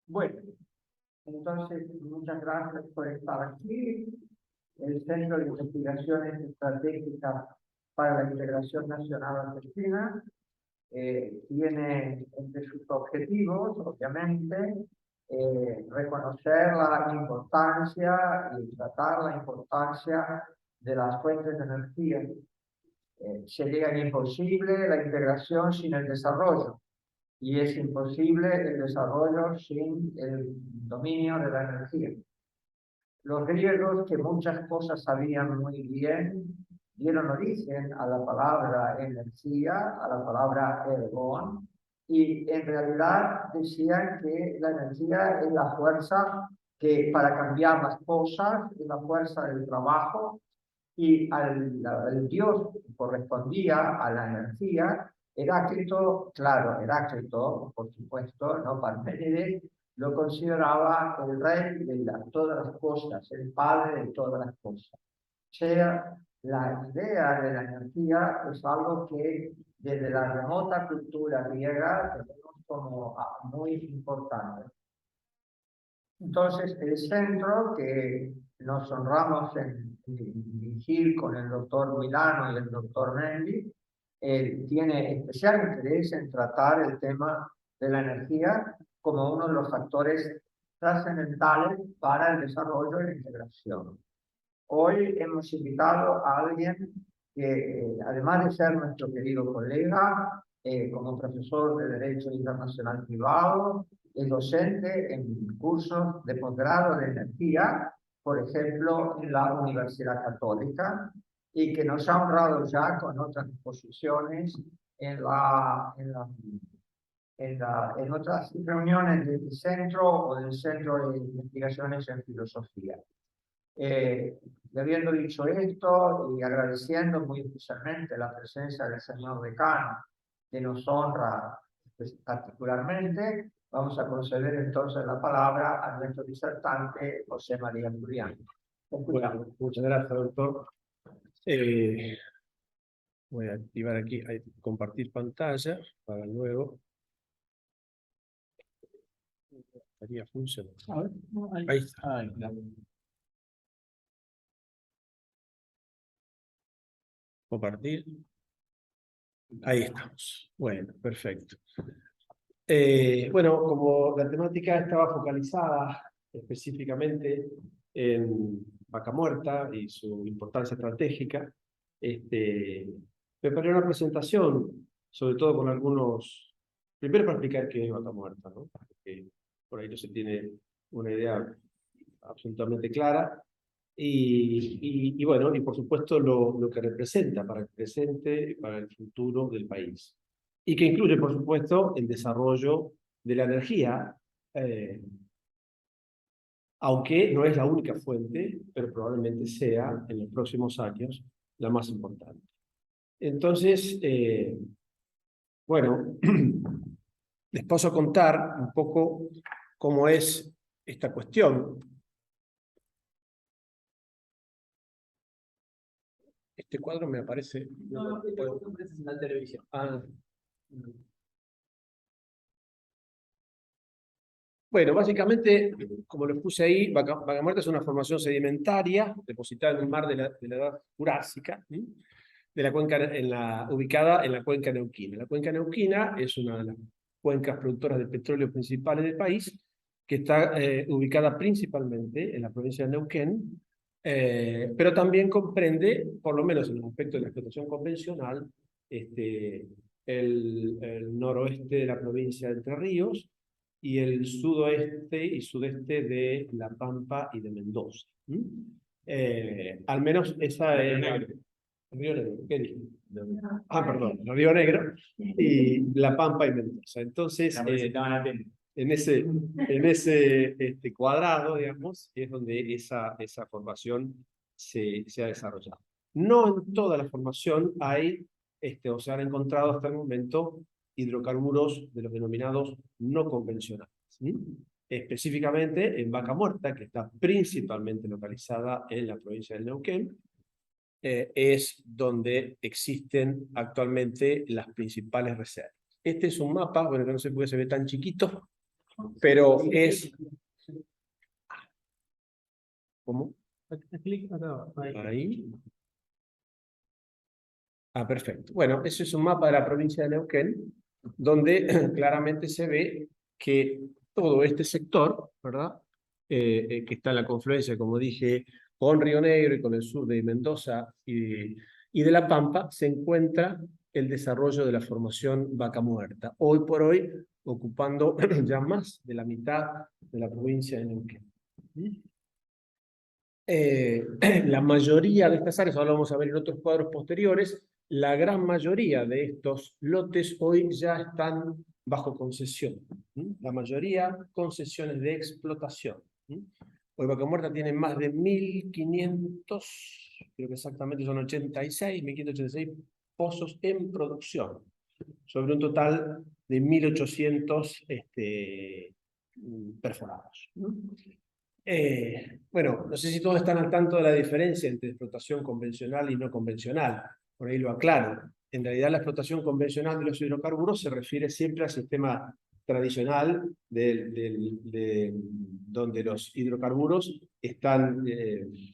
Bueno, entonces, muchas gracias por estar aquí. El Centro de Investigaciones Estratégicas para la Integración Nacional Argentina tiene entre sus objetivos, obviamente, reconocer la importancia y tratar la importancia de las fuentes de energía. Sería imposible la integración sin el desarrollo y es imposible el desarrollo sin el dominio de la energía. Los griegos, que muchas cosas sabían muy bien, dieron origen a la palabra energía, a la palabra ergon, y en realidad decían que la energía es la fuerza que para cambiar las cosas, es la fuerza del trabajo, y al dios que correspondía a la energía, Heráclito, claro, Heráclito, por supuesto, no Parménides, lo consideraba el rey de todas las cosas, el padre de todas las cosas. O sea, la idea de la energía es algo que desde la remota cultura griega tenemos como muy importante. Entonces, el centro que nos honramos en dirigir con el doctor Milano y el doctor Nelly, tiene especial interés en tratar el tema de la energía como uno de los factores trascendentales para el desarrollo y la integración. Hoy hemos invitado a alguien que, además de ser nuestro querido colega, como profesor de Derecho Internacional Privado, es docente en cursos de posgrado de energía, por ejemplo, en la Universidad Católica, y que nos ha honrado ya con otras exposiciones en otras reuniones del centro o del Centro de Investigaciones en Filosofía. Habiendo dicho esto y agradeciendo muy especialmente la presencia del señor decano, que nos honra particularmente, vamos a conceder entonces la palabra a nuestro disertante José María Julián. Bueno, muchas gracias, doctor. Voy a activar aquí, compartir pantalla para luego. Estaría funcionando. Ahí está. Compartir. Ahí estamos. Bueno, perfecto. Bueno, como la temática estaba focalizada específicamente en Vaca Muerta y su importancia estratégica, preparé una presentación, sobre todo con algunos... Primero para explicar qué es Vaca Muerta, ¿no? Porque por ahí no se tiene una idea absolutamente clara. Y bueno, y por supuesto lo que representa para el presente y para el futuro del país. Y que incluye, por supuesto, el desarrollo de la energía, aunque no es la única fuente, pero probablemente sea en los próximos años la más importante. Entonces, bueno, les paso a contar un poco cómo es esta cuestión. Este cuadro me aparece... No, este cuadro aparece en la televisión. Bueno, básicamente, como lo puse ahí, Vaca Muerta es una formación sedimentaria depositada en un mar de la edad jurásica, de la cuenca ubicada en la cuenca neuquina. La cuenca neuquina es una de las cuencas productoras de petróleo principales del país, que está ubicada principalmente en la provincia de Neuquén, pero también comprende, por lo menos en el aspecto de la explotación convencional, el noroeste de la provincia de Entre Ríos y el sudoeste y sudeste de La Pampa y de Mendoza. Al menos esa es... Río Negro, ¿qué dije? Perdón, Río Negro y La Pampa y Mendoza. Entonces, en ese cuadrado, digamos, es donde esa formación se ha desarrollado. No en toda la formación hay, o se han encontrado hasta el momento, hidrocarburos de los denominados no convencionales. Específicamente en Vaca Muerta, que está principalmente localizada en la provincia del Neuquén, es donde existen actualmente las principales reservas. Este es un mapa, bueno, que no sé por qué se ve tan chiquito, pero es... ¿Cómo? Clic acá, ahí. Ahí. Ah, perfecto. Bueno, ese es un mapa de la provincia de Neuquén, donde claramente se ve que todo este sector, ¿verdad? Que está en la confluencia, como dije, con Río Negro y con el sur de Mendoza y de La Pampa, se encuentra el desarrollo de la formación Vaca Muerta, hoy por hoy ocupando ya más de la mitad de la provincia de Neuquén. La mayoría de estas áreas, ahora vamos a ver en otros cuadros posteriores, la gran mayoría de estos lotes hoy ya están bajo concesión. La mayoría concesiones de explotación. Hoy Vaca Muerta tiene más de 1.500, creo que exactamente son 1.586 pozos en producción, sobre un total de 1.800 perforados. Bueno, no sé si todos están al tanto de la diferencia entre explotación convencional y no convencional. Por ahí lo aclaro. En realidad, la explotación convencional de los hidrocarburos se refiere siempre al sistema tradicional donde los hidrocarburos están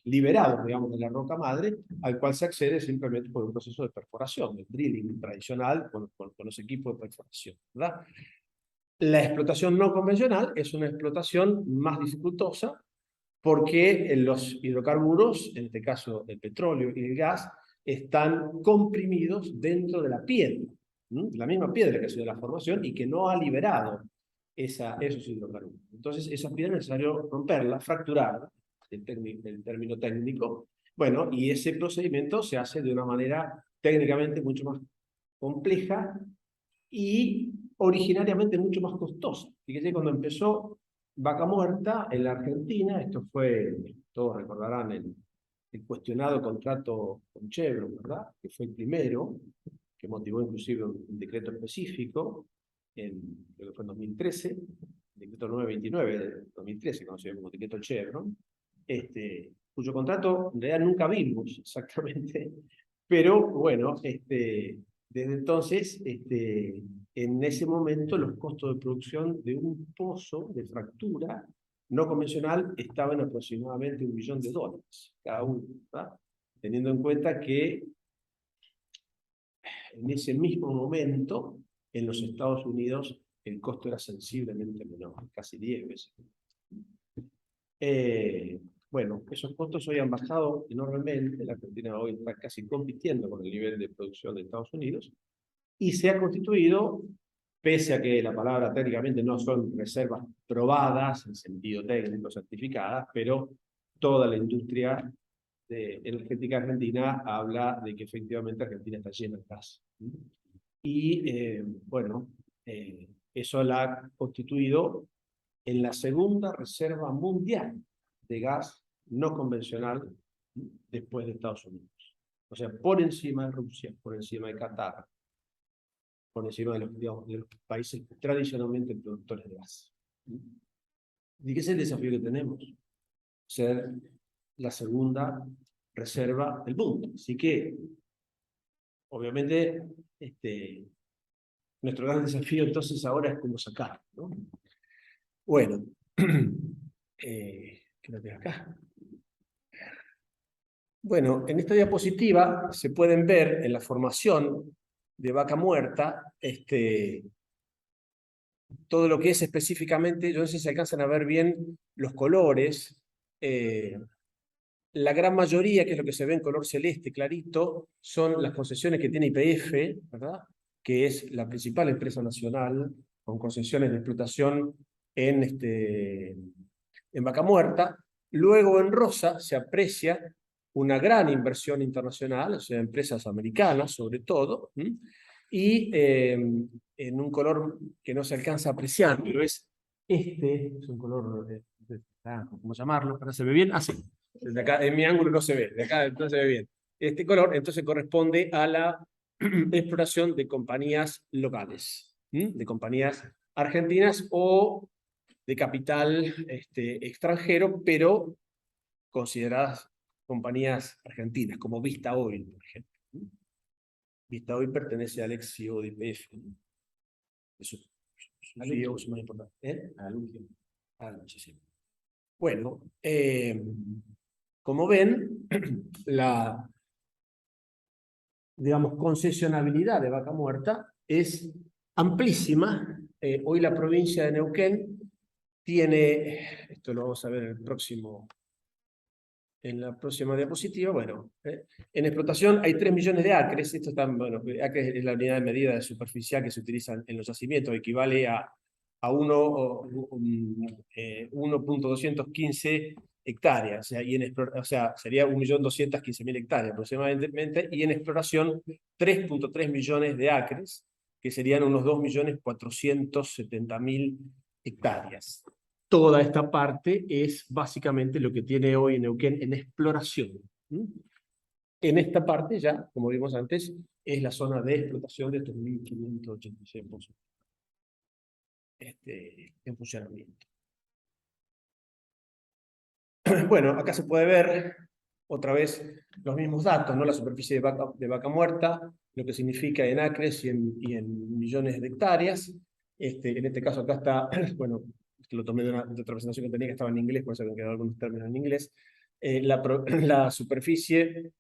liberados, digamos, de la roca madre, al cual se accede simplemente por un proceso de perforación, el drilling tradicional con los equipos de perforación, ¿verdad? La explotación no convencional es una explotación más dificultosa porque los hidrocarburos, en este caso el petróleo y el gas, están comprimidos dentro de la piedra, la misma piedra que ha sido la formación y que no ha liberado esos hidrocarburos. Entonces, esa piedra es necesario romperla, fracturarla, el término técnico. Bueno, y ese procedimiento se hace de una manera técnicamente mucho más compleja y originariamente mucho más costosa. Fíjense, cuando empezó Vaca Muerta en la Argentina, esto fue, todos recordarán, el cuestionado contrato con Chevron, ¿verdad? Que fue el primero, que motivó inclusive un decreto específico, creo que fue en 2013, el decreto 929 de 2013, conocido como decreto Chevron, cuyo contrato en realidad nunca vimos exactamente, pero bueno, desde entonces, en ese momento los costos de producción de un pozo de fractura no convencional estaban aproximadamente $1 millón cada uno, ¿verdad? Teniendo en cuenta que en ese mismo momento en los Estados Unidos el costo era sensiblemente menor, casi 10 veces. Bueno, esos costos hoy han bajado enormemente, la Argentina hoy está casi compitiendo con el nivel de producción de Estados Unidos, y se ha constituido, pese a que la palabra técnicamente no son reservas probadas en sentido técnico, certificadas, pero toda la industria energética argentina habla de que efectivamente Argentina está llena de gas. Y bueno, eso la ha constituido en la segunda reserva mundial de gas no convencional después de Estados Unidos. O sea, por encima de Rusia, por encima de Qatar, por encima de los países tradicionalmente productores de gas. ¿Y qué es el desafío que tenemos? Ser la segunda reserva del mundo. Así que, obviamente, nuestro gran desafío entonces ahora es cómo sacar, ¿no? Bueno, creo que acá. Bueno, en esta diapositiva se pueden ver en la formación de Vaca Muerta, todo lo que es específicamente, yo no sé si se alcanzan a ver bien los colores. La gran mayoría, que es lo que se ve en color celeste clarito, son las concesiones que tiene YPF, ¿verdad? Que es la principal empresa nacional con concesiones de explotación en Vaca Muerta. Luego en rosa se aprecia una gran inversión internacional, o sea, empresas americanas sobre todo, y en un color que no se alcanza a apreciar, pero es un color, ¿cómo llamarlo? ¿Para se ve bien? Ah, sí. Desde acá, en mi ángulo no se ve, de acá entonces se ve bien. Este color entonces corresponde a la exploración de compañías locales, de compañías argentinas o de capital extranjero, pero consideradas compañías argentinas, como Vista Oil, por ejemplo. Vista Oil pertenece al ex CEO de YPF, su uso más importante. A la luz. A la noche, sí. Bueno, como ven, la, digamos, concesionabilidad de Vaca Muerta es amplísima. Hoy la provincia de Neuquén tiene, esto lo vamos a ver en la próxima diapositiva, bueno, en explotación hay 3 millones de acres. Esto está, bueno, acres es la unidad de medida de superficial que se utiliza en los yacimientos, equivale a 1.215 hectáreas, o sea, o sea, sería 1.215.000 hectáreas aproximadamente, y en exploración 3.3 millones de acres, que serían unos 2.470.000 hectáreas. Toda esta parte es básicamente lo que tiene hoy Neuquén en exploración. En esta parte ya, como vimos antes, es la zona de explotación de estos 1.586 pozos en funcionamiento. Bueno, acá se puede ver otra vez los mismos datos, ¿no? La superficie de vaca muerta, lo que significa en acres y en millones de hectáreas. En este caso acá está, bueno, lo tomé de otra presentación que tenía que estaba en inglés, por eso me quedaron algunos términos en inglés. La superficie,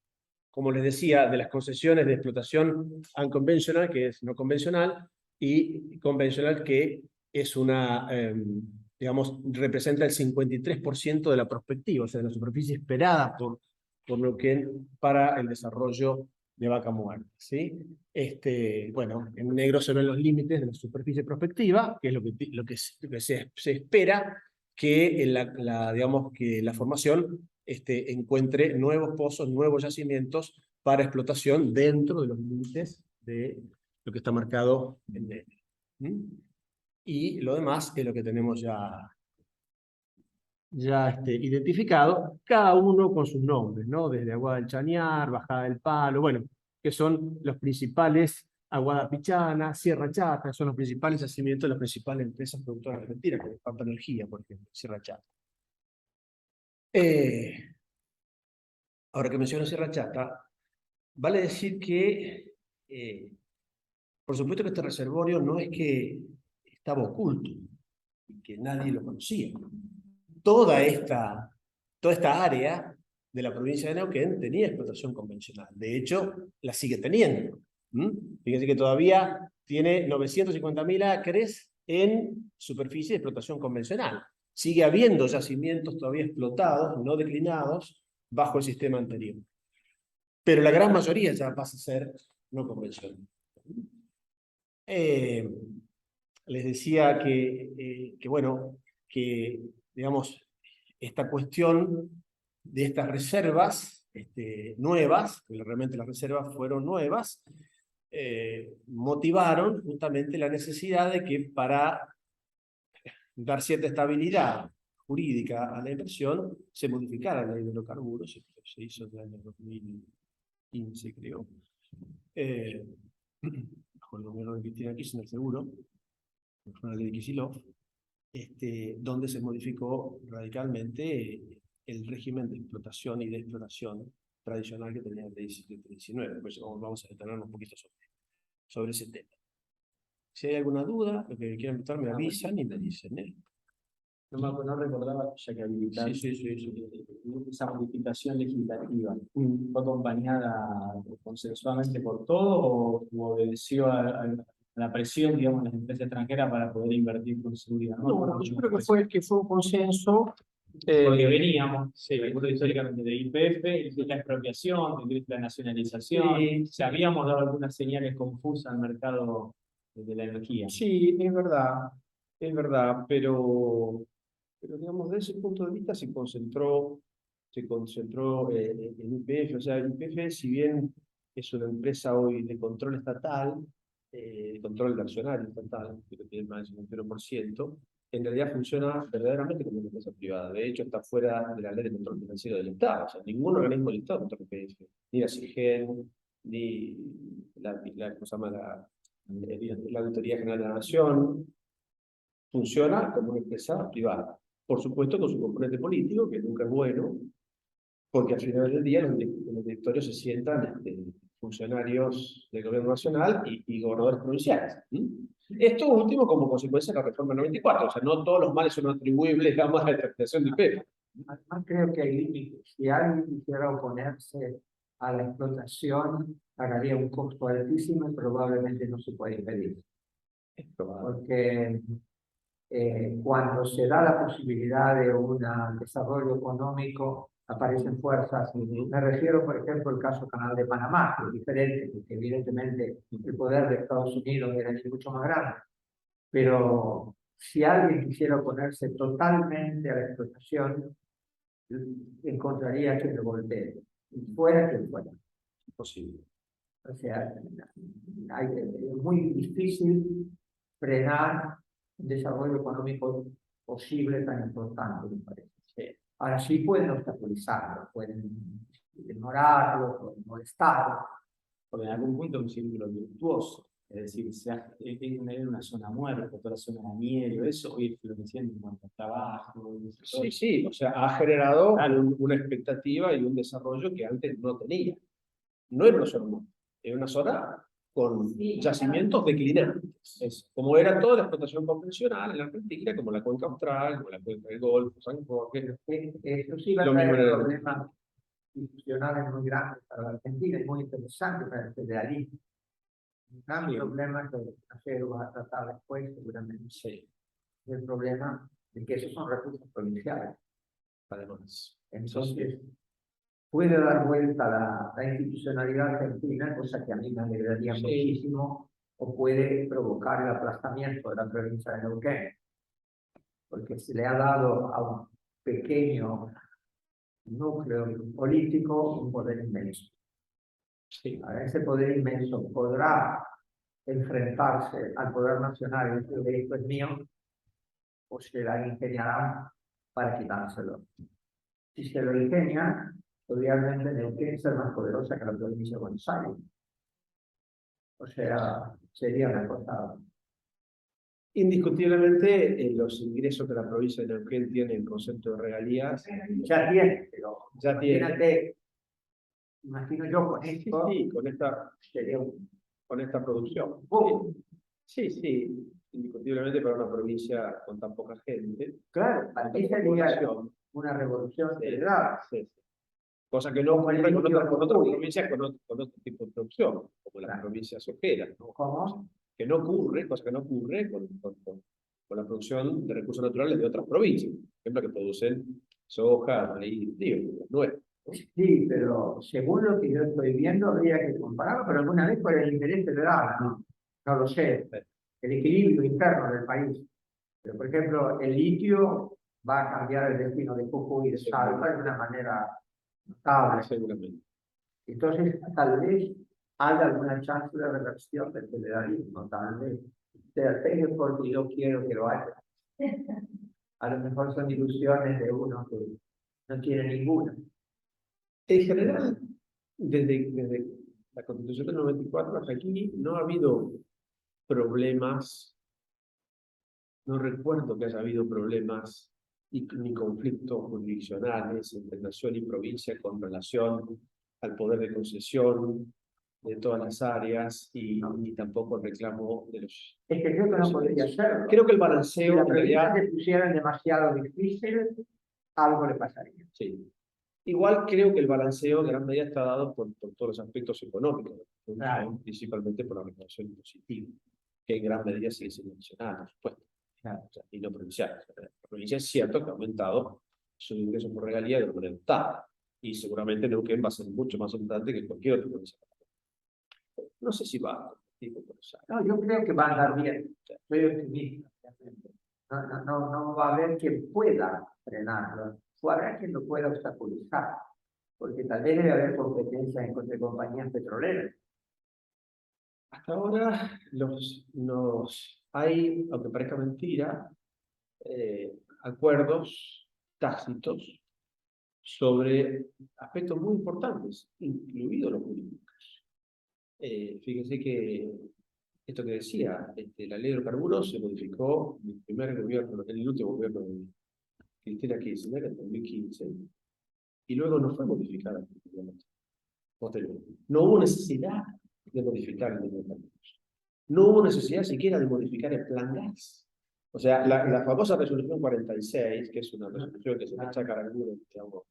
como les decía, de las concesiones de explotación unconventional, que es no convencional, y convencional, que es una, digamos, representa el 53% de la prospectiva, o sea, de la superficie esperada por Neuquén para el desarrollo de Vaca Muerta, ¿sí? Bueno, en negro se ven los límites de la superficie prospectiva, que es lo que se espera que digamos, que la formación encuentre nuevos pozos, nuevos yacimientos para explotación dentro de los límites de lo que está marcado en negro. Y lo demás es lo que tenemos ya identificado, cada uno con sus nombres, ¿no? Desde Aguada del Chañar, Bajada del Palo, bueno, que son los principales, Aguada Pichana, Sierra Chata, son los principales yacimientos de las principales empresas productoras argentinas, como Pampa Energía, por ejemplo, Sierra Chata. Ahora que menciono Sierra Chata, vale decir que, por supuesto que este reservorio no es que estaba oculto, y que nadie lo conocía. Toda esta área de la provincia de Neuquén tenía explotación convencional. De hecho, la sigue teniendo. Fíjense que todavía tiene 950.000 acres en superficie de explotación convencional. Sigue habiendo yacimientos todavía explotados, no declinados, bajo el sistema anterior. Pero la gran mayoría ya pasa a ser no convencional. Les decía bueno, que, digamos, esta cuestión de estas reservas nuevas, que realmente las reservas fueron nuevas, motivaron justamente la necesidad de que para dar cierta estabilidad jurídica a la inversión se modificara la ley de hidrocarburos. Se hizo en el año 2015, creo, bajo el gobierno de Cristina Kirchner, seguro, fue una ley de Kicillof, donde se modificó radicalmente el régimen de explotación y de exploración tradicional que tenía el ley 1719. Pues vamos a detenernos un poquito sobre ese tema. Si hay alguna duda, lo que quieran preguntar, me avisan y me dicen. No recordaba ya que habilitar esa modificación legislativa. ¿Fue acompañada consensuadamente por todo o obedeció a la presión, digamos, de las empresas extranjeras para poder invertir con seguridad? No, yo creo que fue un consenso. Porque veníamos, recuerdo históricamente de YPF, de la expropiación, de la nacionalización, habíamos dado algunas señales confusas al mercado de la energía. Sí, es verdad, pero digamos, desde ese punto de vista se concentró en YPF. O sea, YPF, si bien es una empresa hoy de control estatal, control de accionario estatal, que tiene más del 50%, en realidad funciona verdaderamente como una empresa privada. De hecho, está fuera de la ley de control financiero del Estado. O sea, ningún organismo del Estado controla YPF, ni la CIGEN, ni ¿cómo se llama? La Auditoría General de la Nación. Funciona como una empresa privada. Por supuesto con su componente político, que nunca es bueno, porque al final del día los directorios se sientan funcionarios del gobierno nacional y gobernadores provinciales. Esto último como consecuencia de la reforma 94, o sea, no todos los males son atribuibles a la interpretación del PEP. Además, creo que hay límites. Si alguien quisiera oponerse a la explotación, pagaría un costo altísimo y probablemente no se puede impedir. Porque cuando se da la posibilidad de un desarrollo económico, aparecen fuerzas. Me refiero, por ejemplo, al caso Canal de Panamá, que es diferente, porque evidentemente el poder de Estados Unidos era mucho más grande. Pero si alguien quisiera oponerse totalmente a la explotación, encontraría quien lo golpee, fuera quien fuera. Imposible. O sea, es muy difícil frenar un desarrollo económico posible tan importante, me parece. Sí. Ahora sí pueden obstaculizarlo, pueden ignorarlo, pueden molestarlo. Porque en algún punto es un círculo virtuoso. Es decir, en una zona muerta, toda la zona de nieve, eso, hoy floreciendo en cuanto a trabajo. Sí, sí, o sea, ha generado una expectativa y un desarrollo que antes no tenía. No era una zona muerta, era una zona con yacimientos declinantes. Como era toda la explotación convencional en la Argentina, como la cuenca austral, como la cuenca del Golfo, San Jorge. Eso sí va a traer problemas institucionales muy grandes para la Argentina y muy interesantes para el federalismo. Un gran problema que el extranjero va a tratar después, seguramente. Sí. El problema de que esos son recursos provinciales. Además. Entonces, puede dar vuelta la institucionalidad argentina, cosa que a mí me alegraría muchísimo, o puede provocar el aplastamiento de la provincia de Neuquén, porque se le ha dado a un pequeño núcleo político un poder inmenso. Sí. Ahora, ese poder inmenso podrá enfrentarse al poder nacional y decir, esto es mío, o se la ingeniarán para quitárselo. Si se lo ingenian, obviamente Neuquén ser más poderosa que la provincia de Buenos Aires. O sea, sería una cosa. Indiscutiblemente, los ingresos que la provincia de Neuquén tiene en concepto de regalías. Ya tiene, pero ya tiene. Imagino yo con esto. Sí, con esta producción. Sí, sí, indiscutiblemente para una provincia con tan poca gente. Claro, para mí sería una revolución federal. Sí. Cosa que no ocurre con otras provincias con otro tipo de producción, como las provincias sojeras, ¿no? ¿Cómo? Que no ocurre, cosa que no ocurre con la producción de recursos naturales de otras provincias, por ejemplo, que producen soja, maíz, nuez. Sí, pero según lo que yo estoy viendo, habría que compararlo, pero alguna vez por el interés federal, no lo sé, el equilibrio interno del país. Pero, por ejemplo, el litio va a cambiar el destino de Jujuy y de Salta de una manera notable. Seguramente. Entonces, tal vez haya alguna chance de reversión del federalismo, tal vez. Sea porque yo quiero que lo haya. A lo mejor son ilusiones de uno que no tiene ninguna. En general, desde la Constitución del 94 hasta aquí, no ha habido problemas, no recuerdo que haya habido problemas ni conflictos jurisdiccionales entre nación y provincia con relación al poder de concesión de todas las áreas ni tampoco el reclamo de los... Es que creo que no podría ser. Creo que el balanceo... Si la provincia se pusieran demasiado difícil, algo le pasaría. Sí. Igual creo que el balanceo en gran medida está dado por todos los aspectos económicos, claro, principalmente por la recaudación impositiva, que en gran medida sigue siendo nacional, por supuesto, claro, o sea, y no provincial. La provincia es cierto que ha aumentado su ingreso por regalía de una manera notable, y seguramente Neuquén va a ser mucho más abundante que cualquier otra provincia. No sé si va a no, yo creo que va a andar bien, soy optimista. No va a haber quien pueda frenarlo, o habrá quien lo pueda obstaculizar, porque tal vez debe haber competencia entre compañías petroleras. Hasta ahora hay, aunque parezca mentira, acuerdos tácitos sobre aspectos muy importantes, incluidos los jurídicos. Fíjense que esto que decía, la ley de hidrocarburos se modificó en el primer gobierno, en el último gobierno de Cristina Kirchner, en 2015, y luego no fue modificada. posterior. No hubo necesidad de modificar el nivel. No hubo necesidad siquiera de modificar el plan gas. O sea, la famosa resolución 46, que es una resolución que se le echa cara al muro, digamos,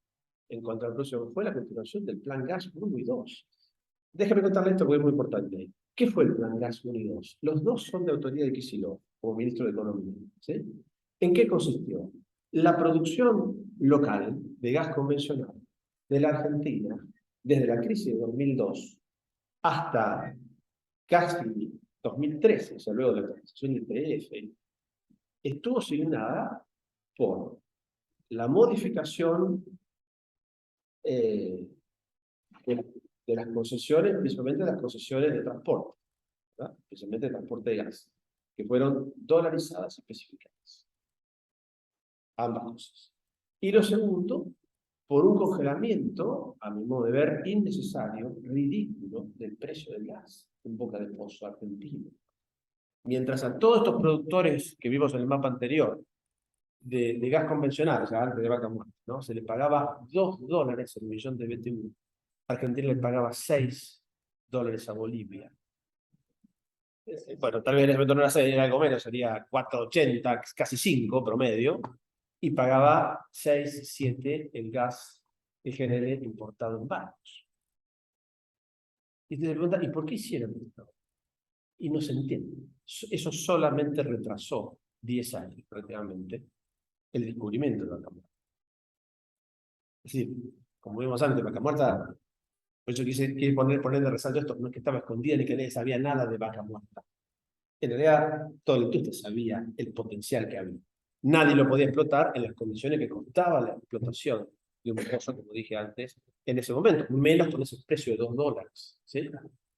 en cuanto al próximo, fue la continuación del plan gas 1 y 2. Déjame contarle esto porque es muy importante. ¿Qué fue el plan gas 1 y 2? Los dos son de autoría de Kicillof, como ministro de Economía. ¿Sí? ¿En qué consistió? La producción local de gas convencional de la Argentina, desde la crisis de 2002 hasta casi 2013, o sea, luego de la transición del PF, estuvo asignada por la modificación de las concesiones, principalmente las concesiones de transporte, ¿verdad? Especialmente de transporte de gas, que fueron dolarizadas y especificadas. Ambas cosas. Y lo segundo, por un congelamiento, a mi modo de ver, innecesario, ridículo, del precio del gas en boca de pozo argentino. Mientras a todos estos productores que vimos en el mapa anterior, de gas convencional, o sea, antes de Vaca Muerta, ¿no? Se le pagaba $2 el millón de BTU. Argentina le pagaba $6 a Bolivia. Bueno, tal vez en ese momento no era algo menos, sería 4,80, casi 5 promedio, y pagaba 6, 7 el gas GNL importado en barcos. Y te preguntas, ¿y por qué hicieron esto? Y no se entiende. Eso solamente retrasó 10 años, prácticamente, el descubrimiento de Vaca Muerta. Es decir, como vimos antes, Vaca Muerta, por eso quise poner de resalto esto, no es que estaba escondida ni que nadie sabía nada de Vaca Muerta. En realidad, todo el mundo sabía el potencial que había. Nadie lo podía explotar en las condiciones que costaba la explotación de un pozo, como dije antes, en ese momento, menos con ese precio de $2, ¿sí?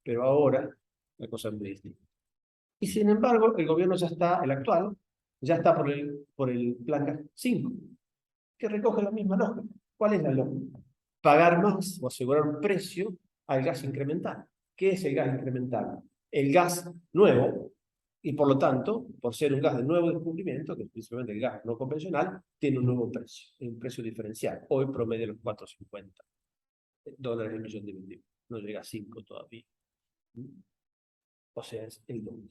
Pero ahora la cosa es muy distinta. Y sin embargo, el gobierno ya está, el actual, ya está por el plan gas 5, que recoge la misma lógica. ¿Cuál es la lógica? Pagar más o asegurar un precio al gas incremental. ¿Qué es el gas incremental? El gas nuevo, y por lo tanto, por ser un gas de nuevo descubrimiento, que es principalmente el gas no convencional, tiene un nuevo precio, un precio diferencial. Hoy promedio los $4.50 el millón de BTU. No llega a 5 todavía. O sea, es el doble.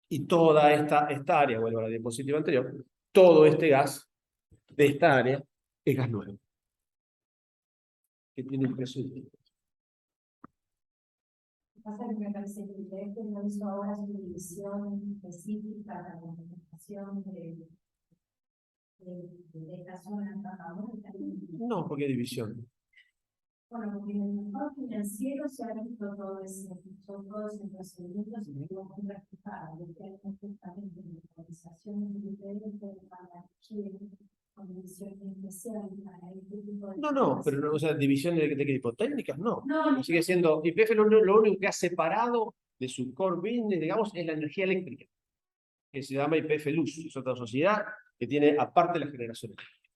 Y toda esta área, vuelvo a la diapositiva anterior, todo este gas de esta área es gas nuevo, que tiene un precio distinto. Pasa que me parece que el proyecto no hizo ahora su división específica para la comunicación de esta zona. No, porque hay división. Bueno, porque en el mercado financiero se ha visto todo ese, son todos esos procedimientos que tenemos que respetar, justamente en la organización de diferentes para Chile, con divisiones especiales para este tipo de... No, pero no, o sea, división de qué tipo, técnicas, no. No, Sigue siendo, YPF lo único que ha separado de su core business, digamos, es la energía eléctrica, que se llama YPF Luz, es otra sociedad que tiene aparte la generación eléctrica,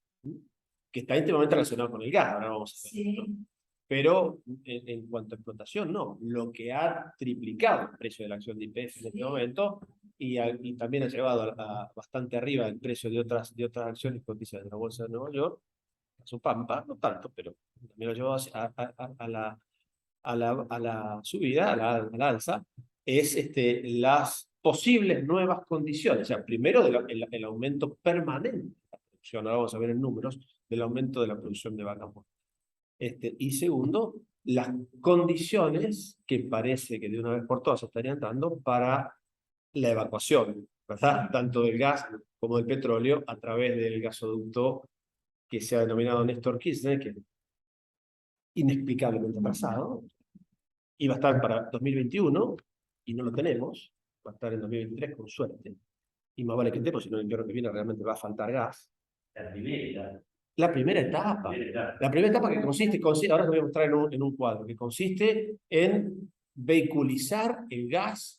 que está íntimamente relacionado con el gas, ahora vamos a ver. sí. ¿No? Pero en cuanto a explotación, no. Lo que ha triplicado el precio de la acción de YPF en este momento y también ha llevado a bastante arriba el precio de otras acciones cotizadas de la Bolsa de Nueva York, su Pampa, no tanto, pero también lo llevó a la subida, a la alza, es las posibles nuevas condiciones. O sea, primero el aumento permanente de la producción, ahora vamos a ver en números, del aumento de la producción de vaca muerta. Y segundo, las condiciones que parece que de una vez por todas se estarían dando para la evacuación, ¿verdad? Tanto del gas como del petróleo a través del gasoducto que se ha denominado Néstor Kirchner, que inexplicablemente pasado, iba a estar para 2021 y no lo tenemos, va a estar en 2023 con suerte, y más vale que esté, porque si no el invierno que viene realmente va a faltar gas. La primera etapa. La primera etapa que consiste, ahora te voy a mostrar en un cuadro, que consiste en vehiculizar el gas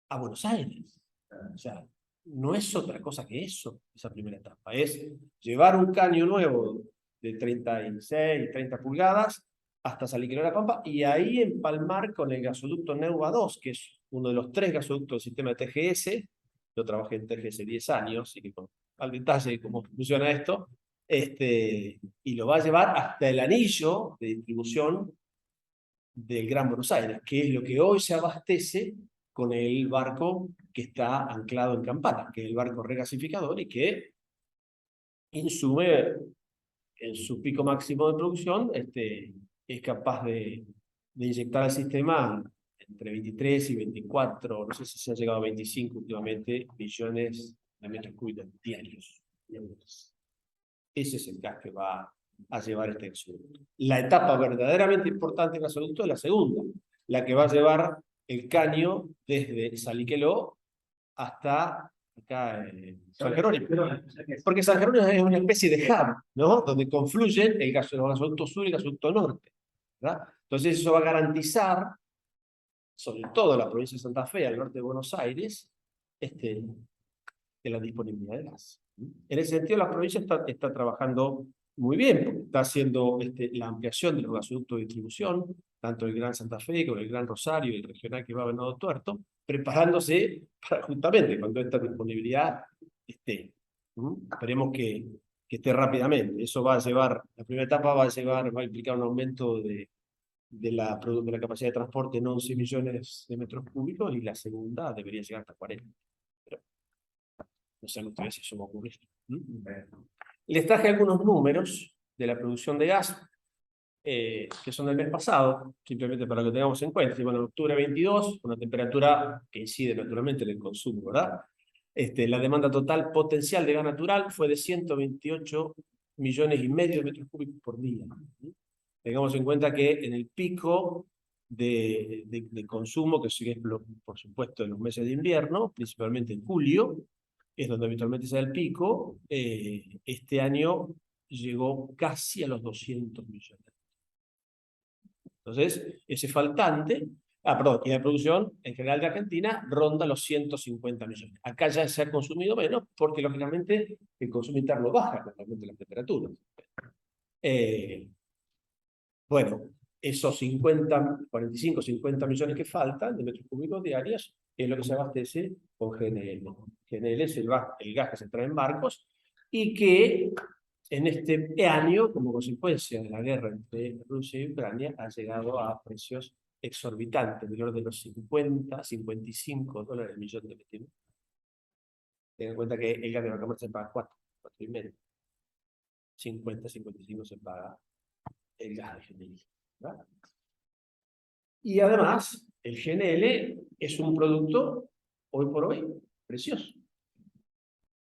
a Buenos Aires. O sea, no es otra cosa que eso, esa primera etapa. Es llevar un caño nuevo de 36, 30 pulgadas hasta Salliquero de la Pampa y ahí empalmar con el gasoducto Neuva 2, que es uno de los 3 gasoductos del sistema de TGS. Yo trabajé en TGS 10 años, y que al detalle de cómo funciona esto, y lo va a llevar hasta el anillo de distribución del Gran Buenos Aires, que es lo que hoy se abastece con el barco que está anclado en Campana, que es el barco regasificador y que insume en su pico máximo de producción, es capaz de inyectar al sistema entre 23 y 24, no sé si se ha llegado a 25 últimamente, millones de metros cúbicos diarios. Ese es el gas que va a llevar este gasoducto. La etapa verdaderamente importante del gasoducto es la segunda, la que va a llevar el caño desde Saliqueló hasta acá San Jerónimo. Porque San Jerónimo es una especie de hub, ¿no? Donde confluyen el gasoducto sur y el gasoducto norte, ¿verdad? Entonces eso va a garantizar, sobre todo en la provincia de Santa Fe, al norte de Buenos Aires, de la disponibilidad de gas. En ese sentido, la provincia está trabajando muy bien, porque está haciendo la ampliación de los gasoductos de distribución, tanto el Gran Santa Fe como el Gran Rosario y el regional que va a Venado Tuerto, preparándose para justamente cuando esta disponibilidad esté. Esperemos que esté rápidamente. Eso va a llevar, la primera etapa va a implicar un aumento de la capacidad de transporte en 11 millones de metros cúbicos y la segunda debería llegar hasta 40. Pero no sé ustedes si eso va a ocurrir. Les traje algunos números de la producción de gas que son del mes pasado, simplemente para que lo tengamos en cuenta. Bueno, en octubre 22, una temperatura que incide naturalmente en el consumo, ¿verdad? La demanda total potencial de gas natural fue de 128 millones y medio de metros cúbicos por día. Tengamos en cuenta que en el pico de consumo, que sigue por supuesto en los meses de invierno, principalmente en julio, es donde habitualmente se da el pico, este año llegó casi a los 200 millones. Entonces, ese faltante, y la producción en general de Argentina ronda los 150 millones. Acá ya se ha consumido menos porque, lógicamente, el consumo interno baja con el aumento de las temperaturas. Bueno, esos 45, 50 millones que faltan de metros cúbicos diarios es lo que se abastece con GNL. GNL es el gas que se trae en barcos y que en este año, como consecuencia de la guerra entre Rusia y Ucrania, ha llegado a precios exorbitantes, del orden de los 50, 55 dólares el millón de litros. Ten en cuenta que el gas de vaca muerta se paga 4,5. 50, 55 se paga el gas de GNL. ¿Verdad? Y además, el GNL es un producto, hoy por hoy, precioso.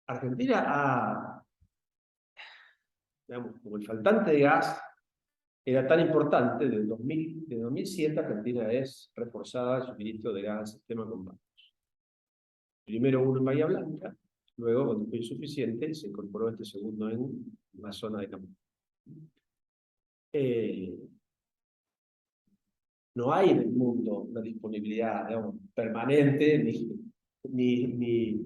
Argentina digamos, como el faltante de gas era tan importante, de 2007 Argentina es reforzada el suministro de gas al sistema con barcos. Primero uno en Bahía Blanca, luego, cuando fue insuficiente, se incorporó este segundo en la zona de Campana. No hay en el mundo una disponibilidad, digamos, permanente ni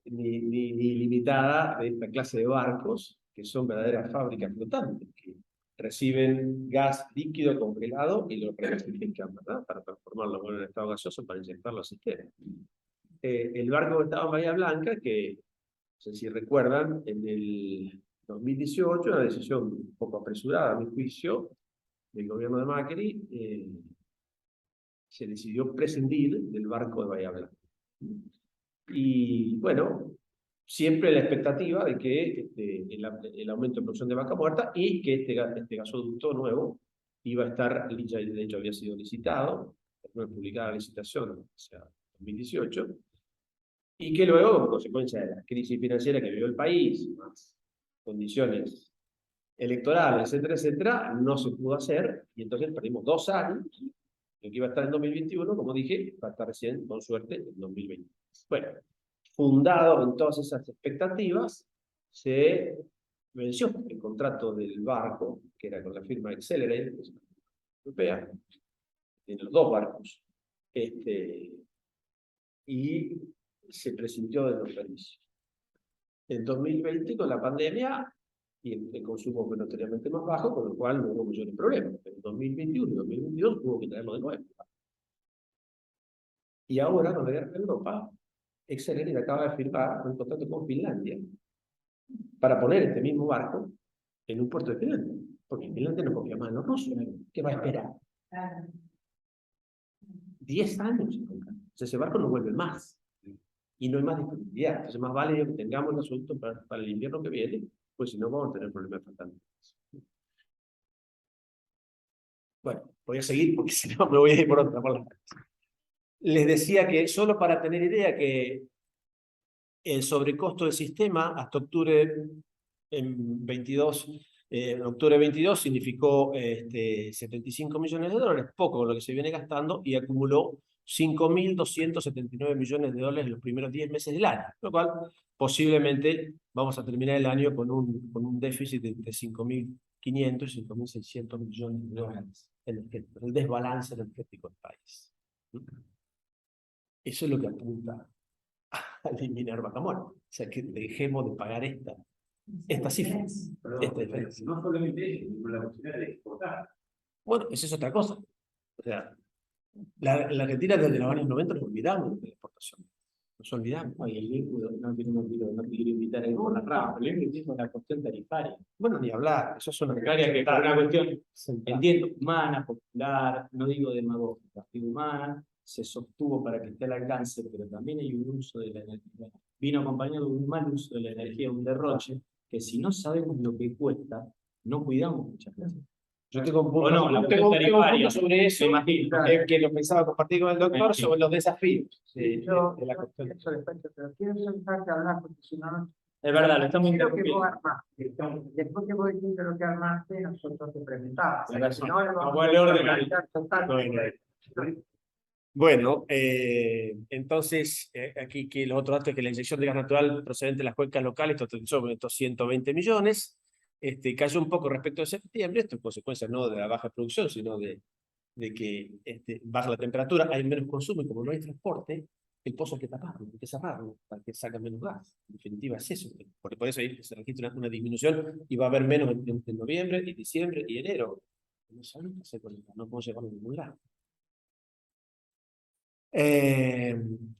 limitada de esta clase de barcos, que son verdaderas fábricas flotantes, que reciben gas líquido congelado y lo regasifican, ¿verdad? Para transformarlo en estado gaseoso para inyectarlo al sistema. El barco que estaba en Bahía Blanca, que no sé si recuerdan, en el 2018, una decisión un poco apresurada, a mi juicio, del gobierno de Macri, se decidió prescindir del barco de Bahía Blanca. Y bueno, siempre la expectativa de que el aumento de producción de vaca muerta y que este gasoducto nuevo iba a estar, de hecho había sido licitado, fue publicada la licitación, o sea, 2018, y que luego, como consecuencia de la crisis financiera que vivió el país, más condiciones electorales, etcétera, etcétera, no se pudo hacer, y entonces perdimos 2 años. Lo que iba a estar en 2021, como dije, va a estar recién, con suerte, en 2020. Bueno, fundado en todas esas expectativas, se venció el contrato del barco, que era con la firma Accelerate, que es una europea, en los 2 barcos, y se prescindió de los servicios. En 2020, con la pandemia, y el consumo fue notoriamente más bajo, con lo cual no hubo mayores problemas. Pero en 2021 y 2022 hubo que traerlo de nuevo. Y ahora, con la guerra en Europa, Accelerate acaba de firmar un contrato con Finlandia para poner este mismo barco en un puerto de Finlandia, porque Finlandia no confía más en los rusos. ¿Qué va a esperar? 10 años. O sea, ese barco no vuelve más. Y no hay más disponibilidad. Entonces, más vale que tengamos el asunto para el invierno que viene, pues si no, vamos a tener problemas fantasmas. Bueno, voy a seguir porque si no me voy a ir por otra parte. Les decía que solo para tener idea que el sobrecosto del sistema hasta octubre en 22, en octubre 22 significó 75 millones de dólares, poco con lo que se viene gastando, y acumuló 5.279 millones de dólares en los primeros 10 meses del año, lo cual posiblemente vamos a terminar el año con un déficit de entre 5.500 y 5.600 millones de dólares energéticos, el desbalance energético del país. Eso es lo que apunta a eliminar Bacamol. O sea, que dejemos de pagar esta cifra, esta diferencia. No solamente eso, sino la posibilidad de exportar. Bueno, esa es otra cosa. O sea, la Argentina desde los años 90 nos olvidamos de la exportación. Nos olvidamos. Oye, el vínculo, no quiero invitar a la rama, pero el vínculo es la cuestión tarifaria. Bueno, ni hablar. Eso es una Tarifaria que es una cuestión, central. entiendo, humana, popular, no digo demagógica, digo humana, se sostuvo para que esté al alcance, pero también hay un uso de la energía. Vino acompañado de un mal uso de la energía, un derroche, que si no sabemos lo que cuesta, no cuidamos muchas veces. Yo tengo un punto, O no, la tengo un tarifaria, punto sobre eso, me imagino. que lo pensaba compartir con el doctor, sobre los desafíos Yo, de la cuestión. eso después, pero quiero sentarte a hablar porque si no, Es verdad, lo estamos quiero que interrumpiendo. vos armaste. Después que vos dijiste lo que armaste, nosotros te preguntamos. Tenés Si razón. no, le vamos Vamos a darle orden ahí. organizar totalmente. Bueno, entonces, aquí que los otros datos es que la inyección de gas natural procedente de las cuencas locales totalizó estos 120 millones, cayó un poco respecto de septiembre, esto es consecuencia no de la baja producción, sino de que baja la temperatura, hay menos consumo y como no hay transporte, el pozo hay que taparlo, hay que cerrarlo para que salga menos gas. En definitiva es eso, por eso ahí se registra una disminución y va a haber menos en noviembre y diciembre y enero. No sabemos qué hacer con el gas, no podemos llevarlo a ningún lado.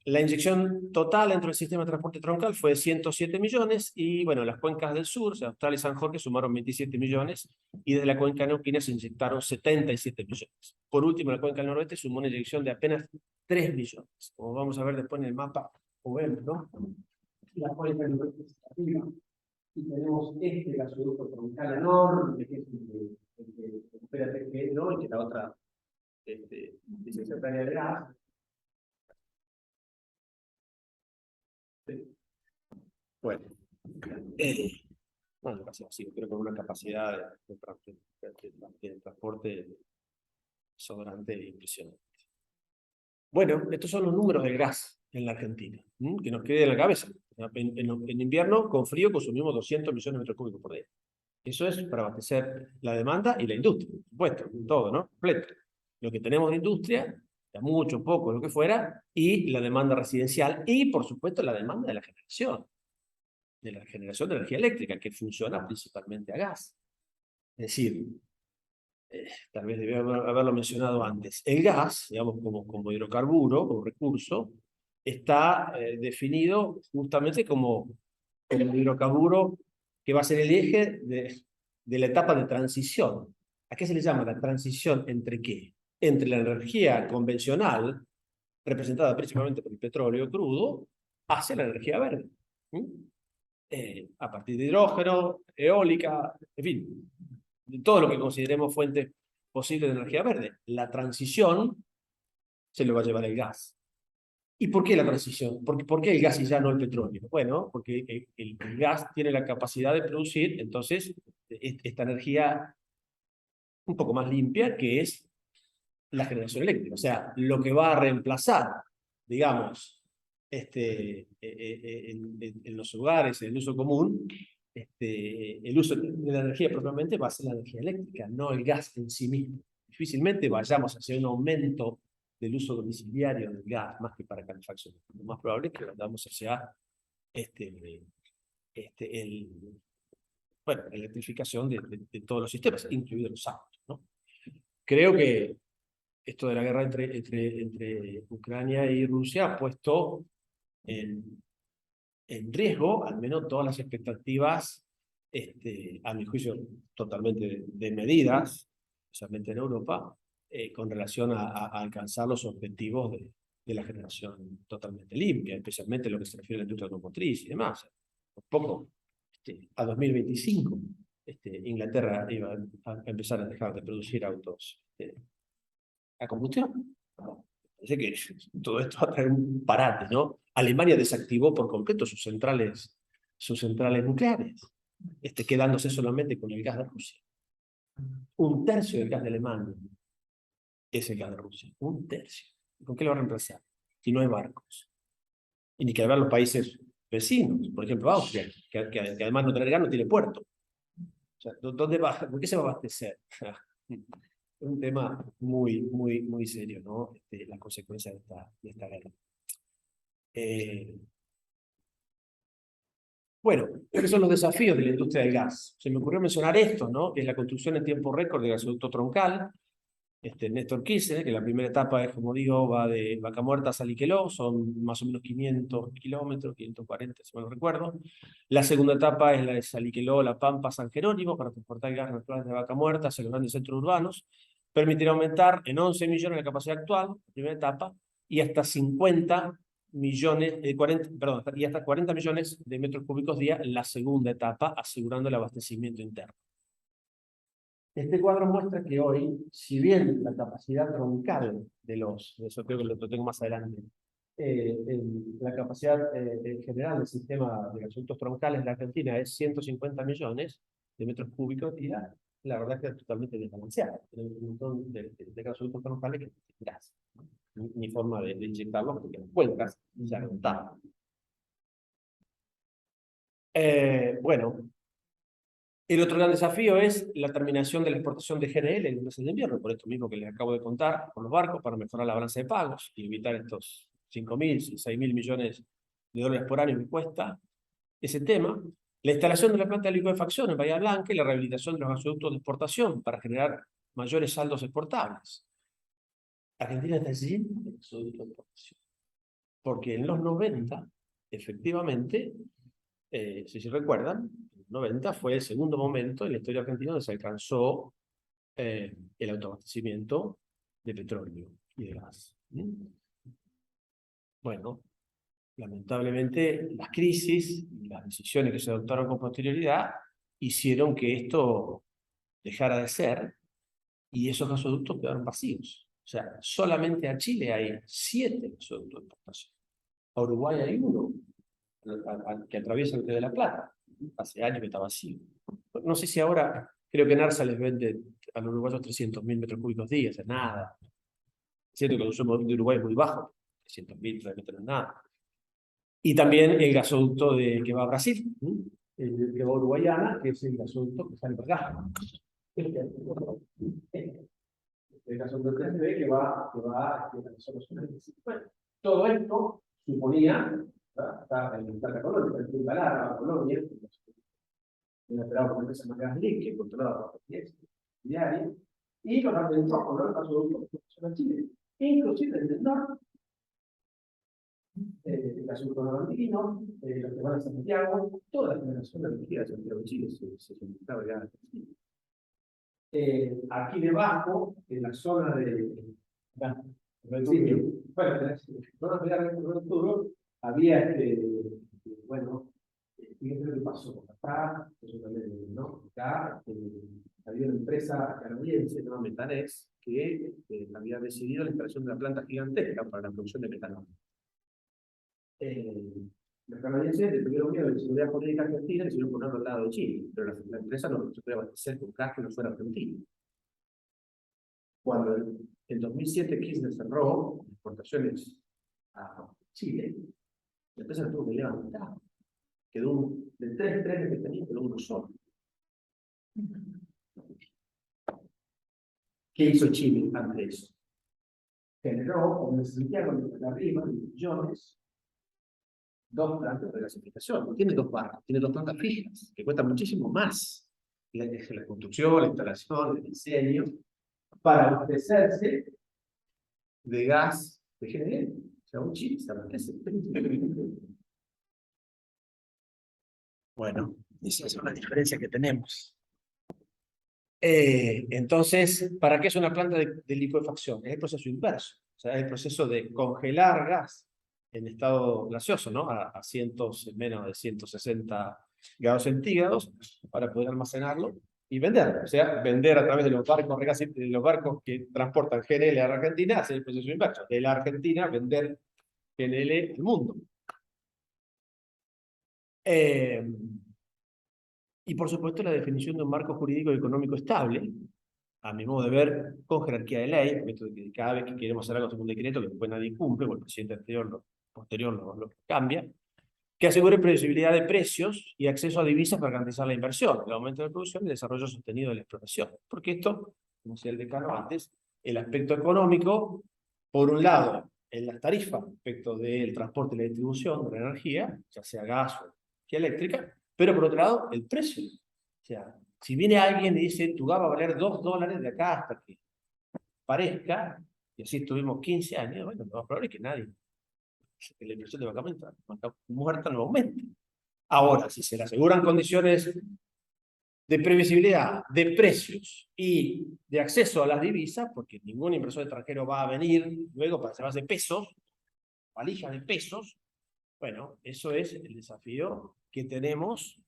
La inyección total dentro del sistema de transporte troncal fue de 107 millones y bueno, las cuencas del sur, o sea, Australia y San Jorge sumaron 27 millones y desde la cuenca neuquina se inyectaron 77 millones. Por último, la cuenca del noroeste sumó una inyección de apenas 3 millones. Como vamos a ver después en el mapa, o vemos, ¿no? La cuenca del noroeste está arriba y tenemos gasoducto troncal enorme, que es el de espérate que no, y que la otra licenciataria de gas. Bueno, bueno, así, creo que con una capacidad de transporte sobrante e impresionante. Bueno, estos son los números del gas en la Argentina, que nos quede en la cabeza. En invierno, con frío, consumimos 200 millones de metros cúbicos por día. Eso es para abastecer la demanda y la industria, por supuesto, todo, ¿no? Completo. Lo que tenemos de industria, ya mucho, poco, lo que fuera, y la demanda residencial, y por supuesto la demanda de la generación de energía eléctrica, que funciona principalmente a gas. Es decir, tal vez debía haberlo mencionado antes, el gas, digamos, como hidrocarburo o recurso, está definido justamente como el hidrocarburo que va a ser el eje de la etapa de transición. ¿A qué se le llama la transición? ¿Entre qué? Entre la energía convencional, representada principalmente por el petróleo crudo, hacia la energía verde. A partir de hidrógeno, eólica, en fin, de todo lo que consideremos fuentes posibles de energía verde. La transición se lo va a llevar el gas. ¿Y por qué la transición? ¿Por qué el gas y ya no el petróleo? Bueno, porque el gas tiene la capacidad de producir, entonces, esta energía un poco más limpia, que es la generación eléctrica. O sea, lo que va a reemplazar, digamos, en los hogares, en el uso común, el uso de la energía propiamente va a ser la energía eléctrica, no el gas en sí mismo. Difícilmente vayamos hacia un aumento del uso domiciliario del gas, más que para calefacción. Lo más probable es que vayamos hacia la electrificación de todos los sistemas, incluidos los autos, ¿no? Creo que esto de la guerra entre Ucrania y Rusia ha puesto en riesgo, al menos, todas las expectativas a mi juicio, totalmente de medidas, especialmente en Europa, con relación a alcanzar los objetivos de la generación totalmente limpia, especialmente lo que se refiere a la industria automotriz y demás. Por poco, a 2025, Inglaterra iba a empezar a dejar de producir autos a combustión. Parece que todo esto va a traer un parate, ¿no? Alemania desactivó por completo sus centrales nucleares, quedándose solamente con el gas de Rusia. 1/3 del gas de Alemania es el gas de Rusia. 1/3. ¿Con qué lo va a reemplazar? Si no hay barcos. Y ni que hablar los países vecinos, por ejemplo Austria, que además no tener gas no tiene puerto. O sea, ¿dónde va? ¿Por qué se va a abastecer? Es un tema muy, muy, muy serio, ¿no? La consecuencia de esta guerra. Bueno, ¿cuáles son los desafíos de la industria del gas? Se me ocurrió mencionar esto, ¿no? Que es la construcción en tiempo récord del gasoducto troncal, Néstor Kirchner, que la primera etapa es, como digo, va de Vaca Muerta a Saliqueló, son más o menos 500 kilómetros, 540, si mal no recuerdo. La segunda etapa es la de Saliqueló, La Pampa, San Jerónimo, para transportar gas natural de Vaca Muerta hacia los grandes centros urbanos. Permitirá aumentar en 11 millones la capacidad actual, primera etapa, y hasta 50 millones, 40 millones de metros cúbicos día en la segunda etapa, asegurando el abastecimiento interno. Este cuadro muestra que hoy, si bien la capacidad troncal eso creo que lo tengo más adelante, la capacidad general del sistema de gasoductos troncales de la Argentina es 150 millones de metros cúbicos día, la verdad es que es totalmente desbalanceada. Tenemos un montón de gasoductos troncales que no tienen gas, ni forma de inyectarlos porque las cuencas se agotaron. Bueno, el otro gran desafío es la terminación de la exportación de GNL en los meses de invierno, por esto mismo que les acabo de contar, con los barcos, para mejorar la balanza de pagos y evitar estos 5.000, 6.000 millones de dólares por año que cuesta ese tema. La instalación de la planta de licuefacción en Bahía Blanca y la rehabilitación de los gasoductos de exportación para generar mayores saldos exportables. Argentina está llena de gasoductos de exportación, porque en los 90, efectivamente, si se recuerdan, 90 fue el segundo momento en la historia argentina donde se alcanzó el autoabastecimiento de petróleo y de gas. Bueno, lamentablemente las crisis y las decisiones que se adoptaron con posterioridad hicieron que esto dejara de ser y esos gasoductos quedaron vacíos. O sea, solamente a Chile hay 7 gasoductos de exportación. A Uruguay hay 1, que atraviesa el Río de la Plata. Hace años que está vacío. No sé si ahora, creo que Narsa les vende a los uruguayos 300.000 metros cúbicos día, o sea, nada. Siento que el consumo de Uruguay es muy bajo, 300.000 realmente no es nada. Y también el gasoducto que va a Brasil, el que va a Uruguayana, que es el gasoducto que sale para acá. El gasoducto 3B que va a la solución. Bueno, todo esto suponía, está en Plata Colonia, en Punta Larga, Colonia, en operado por empresas más grandes que controlaba por diario, y los argentinos con los gasoductos que son en Chile, inclusive en el norte, el gasoducto normandino, los que van a Santiago, toda la generación de energía de Santiago de Chile se suministraba ya en Argentina. Aquí debajo, en la zona de había bueno, fíjense lo que pasó acá, eso también, ¿no? Acá había una empresa canadiense llamada Metanex que había decidido la instalación de una planta gigantesca para la producción de metanol. Los canadienses le tuvieron miedo de la seguridad política argentina y decidieron ponerlo al lado de Chile, pero la empresa no se podía abastecer con gas que no fuera argentino. Cuando en 2007 Kirchner cerró exportaciones a Chile, la empresa la tuvo que levantar. Quedó de 3 trenes que tenía, quedó 1 solo. ¿Qué hizo Chile ante eso? Generó, como les Santiago de arriba, de millones, 2 plantas de gasificación. No tiene 2 barcos, tiene 2 plantas fijas, que cuestan muchísimo más. La construcción, la instalación, el diseño, para abastecerse de gas de GNL. O sea, un Chile se abastece. Bueno, Esa es una diferencia que tenemos. Entonces, ¿para qué es una planta de liquefacción? Es el proceso inverso. O sea, es el proceso de congelar gas en estado gaseoso, ¿no? A menos de 160 grados centígrados para poder almacenarlo y venderlo. O sea, vender a través de los barcos que transportan GNL a la Argentina, hacer el proceso inverso. De la Argentina, vender GNL al mundo. Y por supuesto la definición de un marco jurídico y económico estable, a mi modo de ver, con jerarquía de ley, esto de que cada vez que queremos hacer algo con un decreto que después nadie cumple, o el presidente posterior lo cambia, que asegure previsibilidad de precios y acceso a divisas para garantizar la inversión, el aumento de la producción y el desarrollo sostenido de la explotación. Porque esto, como decía el decano antes, el aspecto económico, por un lado, en las tarifas respecto del transporte y la distribución de la energía, ya sea gas o energía eléctrica, pero por otro lado, el precio. O sea, si viene alguien y dice, tu gas va a valer $2 de acá hasta que parezca, y así estuvimos 15 años, bueno, lo más probable es que nadie, que la inversión de vaca muerta no aumente. Ahora, si se le aseguran condiciones de previsibilidad, de precios y de acceso a las divisas, porque ningún inversor extranjero va a venir luego para llevarse pesos, valijas de pesos, bueno, eso es el desafío que tenemos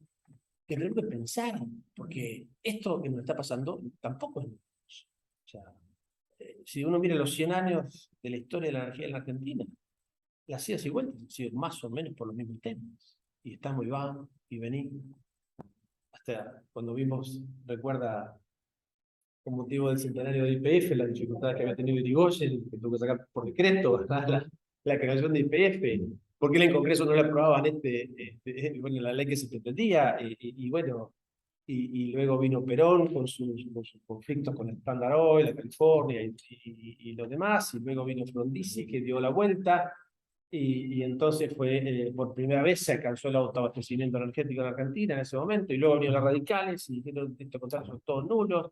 que pensar, porque esto que nos está pasando tampoco es nuevo. O sea, si uno mira los 100 años de la historia de la energía en la Argentina, las idas y vueltas han sido más o menos por los mismos temas. Y estamos y van y venimos. Hasta cuando vimos, recuerda, con motivo del centenario de YPF, las dificultades que había tenido Irigoyen, que tuvo que sacar por decreto la creación de YPF, porque en el Congreso no le aprobaban bueno, la ley que se pretendía, y bueno, y luego vino Perón con sus conflictos con el Standard Oil, la California y los demás, y luego vino Frondizi que dio la vuelta, y entonces fue, por primera vez se alcanzó el autoabastecimiento energético en Argentina en ese momento, y luego vinieron los radicales y dijeron que estos contratos son todos nulos.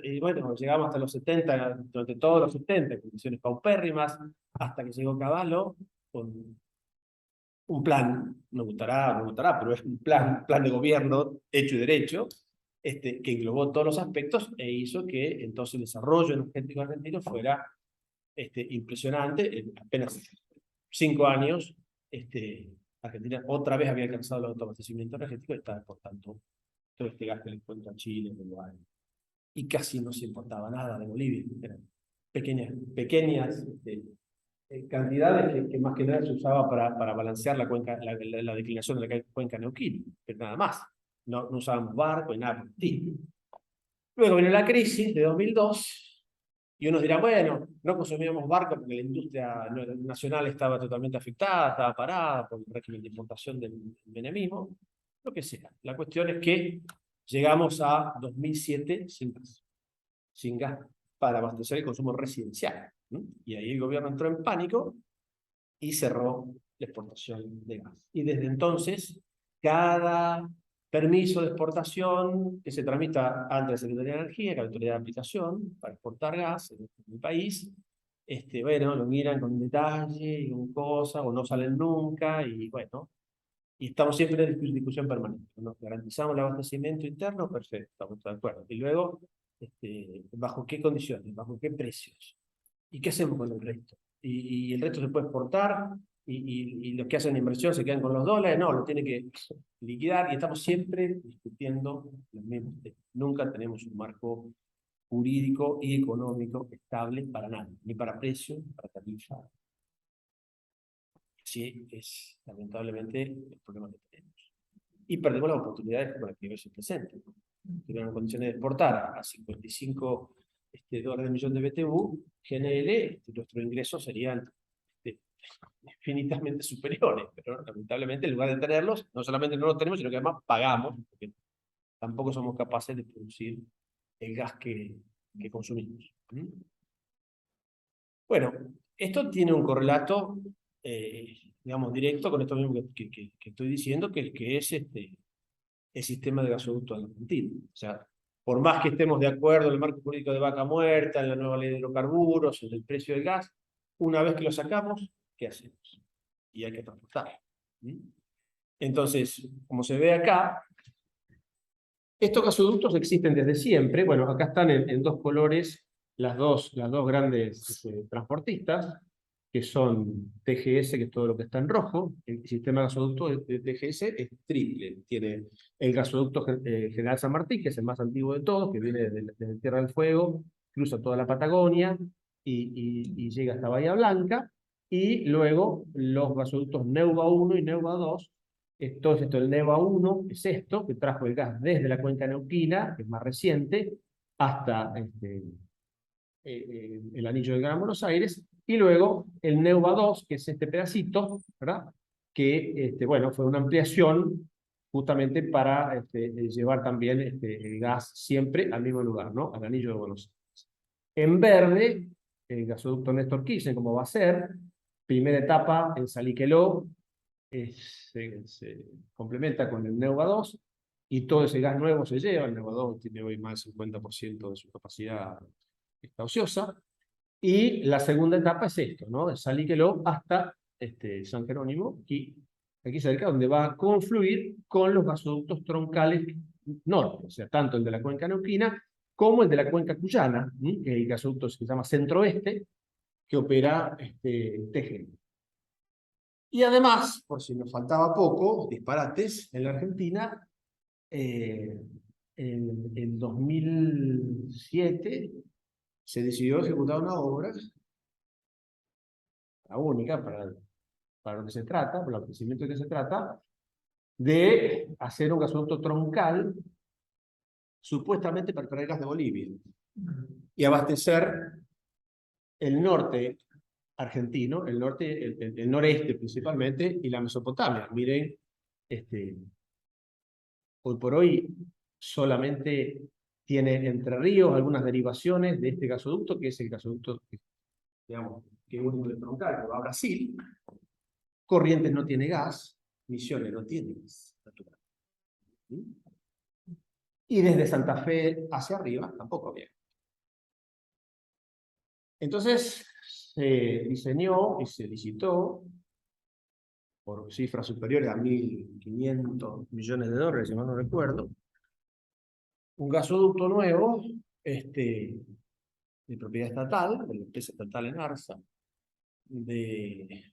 Y bueno, llegamos hasta los 70, durante todos los 70, condiciones paupérrimas, hasta que llegó Cavallo con un plan, no gustará, pero es un plan de gobierno hecho y derecho, que englobó todos los aspectos e hizo que entonces el desarrollo energético argentino fuera impresionante. En apenas 5 años, Argentina otra vez había alcanzado el autoabastecimiento energético y estaba exportando todo este gas que le encuentra a Chile, Uruguay. Y casi no se importaba nada de Bolivia. Eran pequeñas cantidades que más que nada se usaba para balancear la cuenca, la declinación de la cuenca Neuquén, pero nada más. No usábamos barco y nada por el estilo. Luego vino la crisis de 2002 y uno dirá, bueno, no consumíamos barco porque la industria nacional estaba totalmente afectada, estaba parada por el régimen de importación del menemismo, lo que sea. La cuestión es que llegamos a 2007 sin gas para abastecer el consumo residencial. Y ahí el gobierno entró en pánico y cerró la exportación de gas. Y desde entonces, cada permiso de exportación que se tramita ante la Secretaría de Energía, que es la autoridad de aplicación para exportar gas en el país, bueno, lo miran con detalle y con cosas, o no salen nunca, y bueno, y estamos siempre en discusión permanente. ¿No? Garantizamos el abastecimiento interno, perfecto, estamos de acuerdo. Y luego, ¿bajo qué condiciones? ¿Bajo qué precios? ¿Y qué hacemos con el resto? ¿Y el resto se puede exportar? ¿Y los que hacen inversión se quedan con los dólares? No, lo tienen que liquidar. Y estamos siempre discutiendo los mismos temas. Nunca tenemos un marco jurídico y económico estable para nada, ni para precios, ni para tarifa. Sí, es lamentablemente el problema que tenemos. Y perdemos las oportunidades para que se presenten. Tenemos condiciones de exportar a 55 dólares de millón de BTU, GNL, nuestros ingresos serían infinitamente superiores, pero lamentablemente en lugar de tenerlos, no solamente no los tenemos, sino que además pagamos, porque tampoco somos capaces de producir el gas que consumimos. Bueno, esto tiene un correlato, digamos, directo con esto mismo que estoy diciendo, que es el sistema de gasoducto argentino. O sea, por más que estemos de acuerdo en el marco jurídico de Vaca Muerta, en la nueva ley de hidrocarburos, en el precio del gas, una vez que lo sacamos, ¿qué hacemos? Y hay que transportarlo. Entonces, como se ve acá, estos gasoductos existen desde siempre. Bueno, acá están en dos colores las dos grandes transportistas, que son TGS, que es todo lo que está en rojo. El sistema de gasoducto de TGS es triple. Tiene el gasoducto General San Martín, que es el más antiguo de todos, que viene desde Tierra del Fuego, cruza toda la Patagonia y llega hasta Bahía Blanca. Y luego los gasoductos Neuva 1 y Neuva 2. Entonces, el Neuva 1 es esto, que trajo el gas desde la cuenca neuquina, que es más reciente, hasta el anillo del Gran Buenos Aires, y luego el Neuva 2, que es este pedacito, ¿verdad? Que, bueno, fue una ampliación justamente para llevar también el gas siempre al mismo lugar, ¿no? Al anillo de Buenos Aires. En verde, el gasoducto Néstor Kirchner, como va a ser, primera etapa en Salíqueló, se complementa con el Neuva 2, y todo ese gas nuevo se lleva. El Neuva 2 tiene hoy más del 50% de su capacidad está ociosa, y la segunda etapa es esto, ¿no? De Salíqueló hasta San Jerónimo, aquí cerca, donde va a confluir con los gasoductos troncales norte, o sea, tanto el de la cuenca neuquina como el de la cuenca cuyana, que es el gasoducto que se llama Centro-Oeste, que opera TGN. Y además, por si nos faltaba poco, disparates, en la Argentina, en 2007, se decidió ejecutar una obra, la única para lo que se trata, por el crecimiento que se trata, de hacer un gasoducto troncal, supuestamente para traer gas de Bolivia, y abastecer el norte argentino, el noreste principalmente, y la Mesopotamia. Miren, hoy por hoy solamente tiene Entre Ríos algunas derivaciones de este gasoducto, que es el gasoducto, digamos, que es único de troncal, que va a Brasil. Corrientes no tiene gas, Misiones no tiene gas natural. Y desde Santa Fe hacia arriba tampoco había. Entonces se diseñó y se licitó por cifras superiores a 1.500 millones de dólares, si mal no recuerdo, un gasoducto nuevo de propiedad estatal, de la empresa estatal Enarsa, de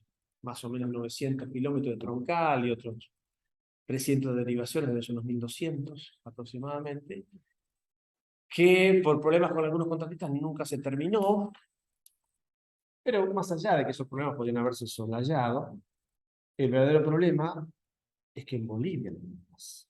más o menos 900 kilómetros de troncal y otros 300 de derivaciones, de unos 1.200 aproximadamente, que por problemas con algunos contratistas nunca se terminó, pero más allá de que esos problemas podrían haberse soslayado, el verdadero problema es que en Bolivia no hay gas.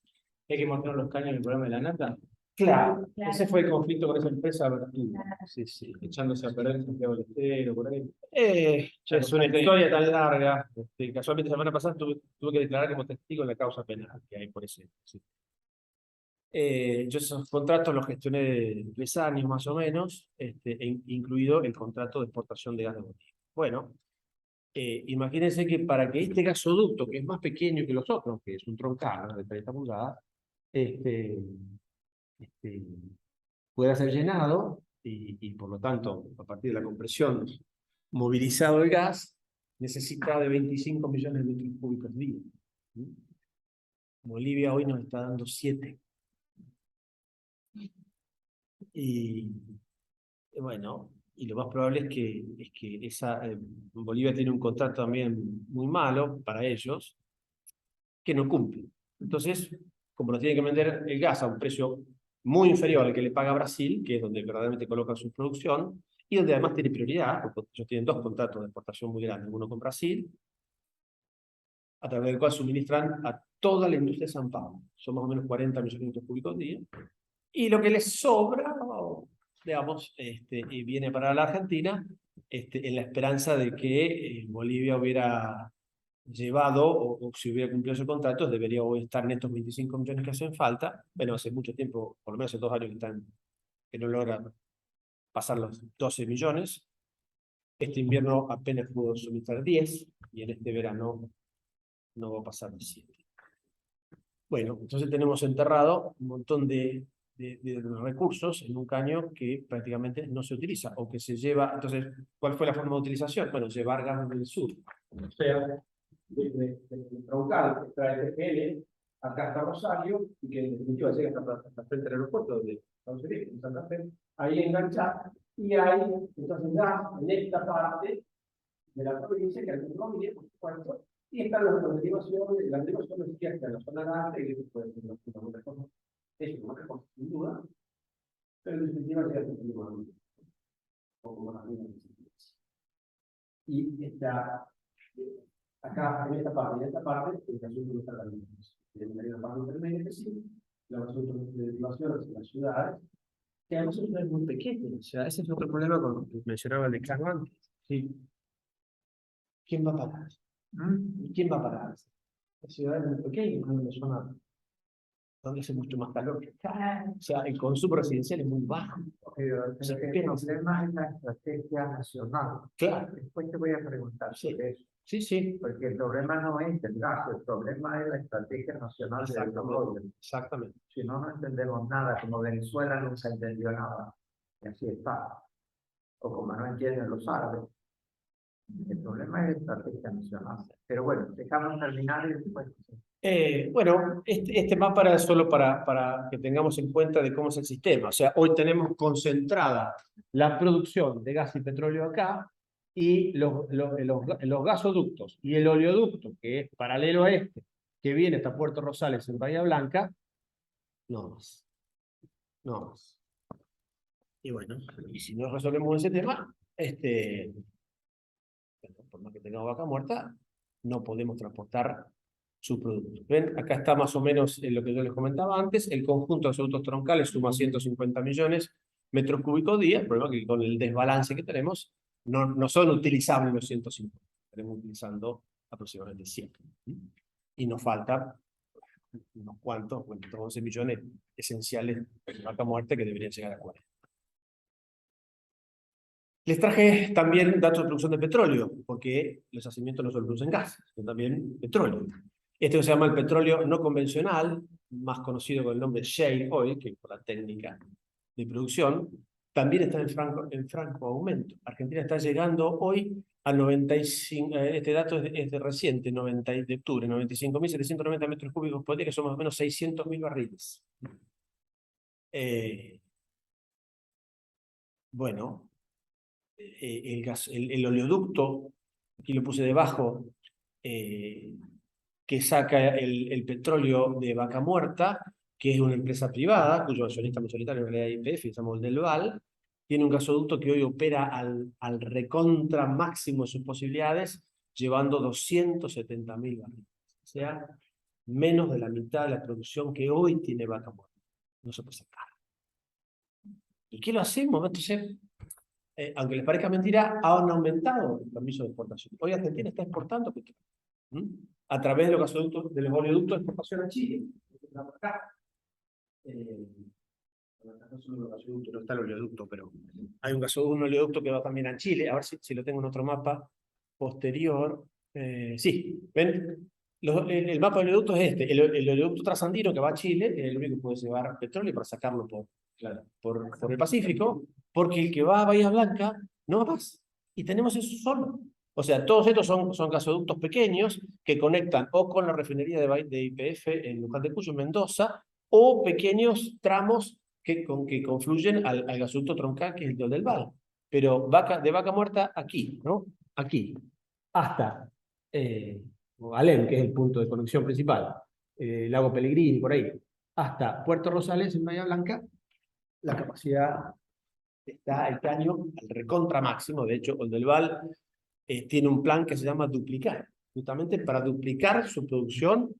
Hay que mostrar los caños en el programa de la nata. Claro. Ese fue el conflicto con esa empresa, Vertuga, Sí, sí. echándose a perder Santiago del Estero, por ahí. Es una historia tan larga. Casualmente la semana pasada tuve que declarar como testigo en la causa penal que hay por ese. Sí. Yo esos contratos los gestioné de 3 años más o menos, incluido el contrato de exportación de gas de Bolivia. Bueno, imagínense que para que este gasoducto, que es más pequeño que los otros, que es un troncal, ¿no?, de 30 pulgadas, pueda ser llenado y por lo tanto, a partir de la compresión, movilizado el gas, necesita de 25 millones de metros cúbicos día. Bolivia hoy nos está dando 7. Y bueno, y lo más probable es que Bolivia tiene un contrato también muy malo para ellos, que no cumple. Entonces, como nos tienen que vender el gas a un precio muy inferior al que le paga Brasil, que es donde verdaderamente colocan su producción, y donde además tiene prioridad, porque ellos tienen 2 contratos de exportación muy grandes, uno con Brasil, a través del cual suministran a toda la industria de San Pablo. Son más o menos 40 millones de metros cúbicos día. Y lo que les sobra, digamos, y viene para la Argentina, en la esperanza de que Bolivia hubiera llevado, o si hubiera cumplido su contrato, debería hoy estar en estos 25 millones que hacen falta. Bueno, hace mucho tiempo, por lo menos hace 2 años que no logran pasar los 12 millones. Este invierno apenas pudo suministrar 10, y en este verano no va a pasar de 7. Bueno, entonces tenemos enterrado un montón de recursos en un caño que prácticamente no se utiliza, o que se lleva. Entonces, ¿cuál fue la forma de utilización? Bueno, llevar gas del sur. O sea, de troncal que trae TGL, acá está Rosario, y que en definitiva llega hasta frente al aeropuerto de Estados Unidos, en Santa Fe, ahí engancha, y hay, entonces ya en esta parte de la provincia, que hay un nombre, por supuesto, y están las derivaciones, que hasta en la zona norte, que pueden ser los cosas, es una cosa, sin duda, pero en definitiva llega hasta un poco más arriba. Y está acá en esta parte, el asunto no está la misma. En la parte intermedia que sí, los asuntos de derivaciones en las ciudades, que a nosotros es muy pequeño. O sea, ese es otro problema con lo que mencionaba el decano antes. ¿Sí? ¿Quién va a pagar? ¿Quién va a pagar? La ciudad es muy pequeña, no es una zona donde hace mucho más calor que acá. O sea, el consumo residencial es muy bajo. Pero el problema es la estrategia nacional. Claro. Después te voy a preguntar sobre eso. Sí, sí. Porque el problema no es el gasto, el problema es la estrategia nacional del desarrollo. Exactamente. Si no, no entendemos nada, como Venezuela nunca entendió nada. Y así está. O como no entienden los árabes. El problema es la estrategia nacional. Pero bueno, dejamos terminar y después. Bueno, este mapa era solo para que tengamos en cuenta de cómo es el sistema. O sea, hoy tenemos concentrada la producción de gas y petróleo acá, y los gasoductos y el oleoducto, que es paralelo a este, que viene hasta Puerto Rosales en Bahía Blanca, no más. No más. Y bueno, y si no resolvemos ese tema, por más que tengamos vaca muerta, no podemos transportar su producto. ¿Ven? Acá está más o menos lo que yo les comentaba antes. El conjunto de gasoductos troncales suma 150 millones metros cúbicos día. El problema es que con el desbalance que tenemos, no son utilizables los 150. Estaremos utilizando aproximadamente 100. Y nos falta unos cuantos, bueno, 11 millones esenciales de vaca muerta que deberían llegar a 40. Les traje también datos de producción de petróleo, porque los yacimientos no solo producen gas, sino también petróleo. Este que se llama el petróleo no convencional, más conocido con el nombre shale oil, que es por la técnica de producción, también está en franco aumento. Argentina está llegando hoy a 95, este dato es de reciente, de octubre, 95.790 metros cúbicos por día, que son más o menos 600.000 barriles. Bueno, el oleoducto, aquí lo puse debajo, que saca el petróleo de Vaca Muerta, que es una empresa privada, cuyo accionista mayoritario es la YPF, se llama Oldelval, tiene un gasoducto que hoy opera al recontra máximo de sus posibilidades, llevando 270.000 barriles. O sea, menos de la mitad de la producción que hoy tiene Vaca Muerta. No se puede sacar. ¿Y qué lo hacemos? Entonces, aunque les parezca mentira, han aumentado el permiso de exportación. Hoy Argentina está exportando petróleo a través de los gasoductos, de los oleoductos de exportación a Chile. Acá. No está el oleoducto, pero hay un oleoducto que va también a Chile. A ver si lo tengo en otro mapa posterior. Sí, ven, el mapa de oleoductos es este. El oleoducto trasandino que va a Chile es el único que puede llevar petróleo para sacarlo por el Pacífico, porque el que va a Bahía Blanca no va más. Y tenemos eso solo. O sea, todos estos son gasoductos pequeños que conectan o con la refinería de YPF en Luján de Cuyo, en Mendoza, o pequeños tramos que confluyen al gasoducto troncal, que es el de Oldelval. Pero de Vaca Muerta aquí, ¿no? Aquí, hasta Alem, que es el punto de conexión principal, Lago Pellegrini, por ahí, hasta Puerto Rosales, en Bahía Blanca, la capacidad está el caño al recontra máximo. De hecho, Oldelval tiene un plan que se llama duplicar, justamente para duplicar su producción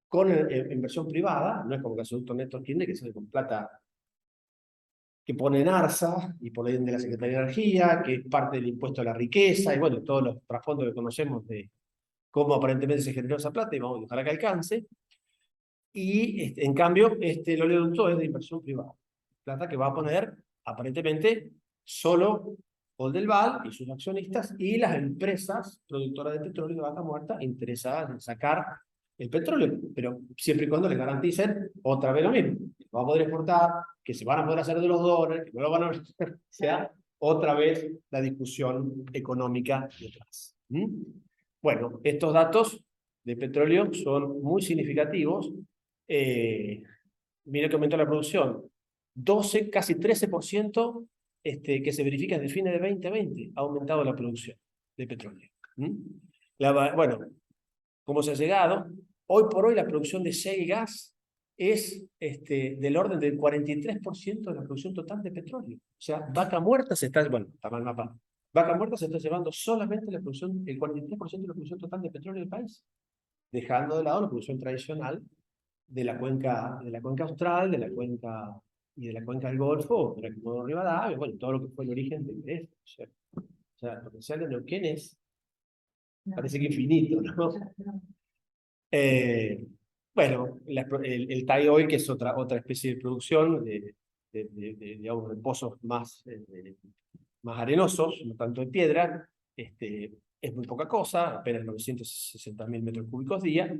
con inversión privada. No es como gasoducto Néstor Kirchner, que sale con plata que pone en ARSA y por ahí de la Secretaría de Energía, que es parte del impuesto a la riqueza, y bueno, todos los trasfondos que conocemos de cómo aparentemente se generó esa plata, y vamos a dejar que alcance. Y en cambio, el oleoducto es de inversión privada. Plata que va a poner, aparentemente, solo Oldelval y sus accionistas y las empresas productoras de petróleo de Vaca Muerta interesadas en sacar el petróleo, pero siempre y cuando les garanticen otra vez lo mismo, que va a poder exportar, que se van a poder hacer de los dólares, que no lo van a hacer, sea otra vez la discusión económica detrás. Bueno, estos datos de petróleo son muy significativos. Mira que aumentó la producción. 12, casi 13% que se verifica desde fines de 2020 ha aumentado la producción de petróleo. Bueno, ¿cómo se ha llegado? Hoy por hoy la producción de shale gas es del orden del 43% de la producción total de petróleo. O sea, Vaca Muerta se está, bueno, está mal mapa. Vaca Muerta se está llevando solamente la producción, el 43% de la producción total de petróleo del país, dejando de lado la producción tradicional de la cuenca austral, de la cuenca y de la cuenca del Golfo, de la Comodoro Rivadavia, bueno, todo lo que fue el origen de esto. O sea, el potencial de Neuquén parece que infinito, ¿no? Bueno, el Thai Oil, que es otra especie de producción digamos, de pozos más arenosos, no tanto de piedra, es muy poca cosa, apenas 960.000 metros cúbicos día,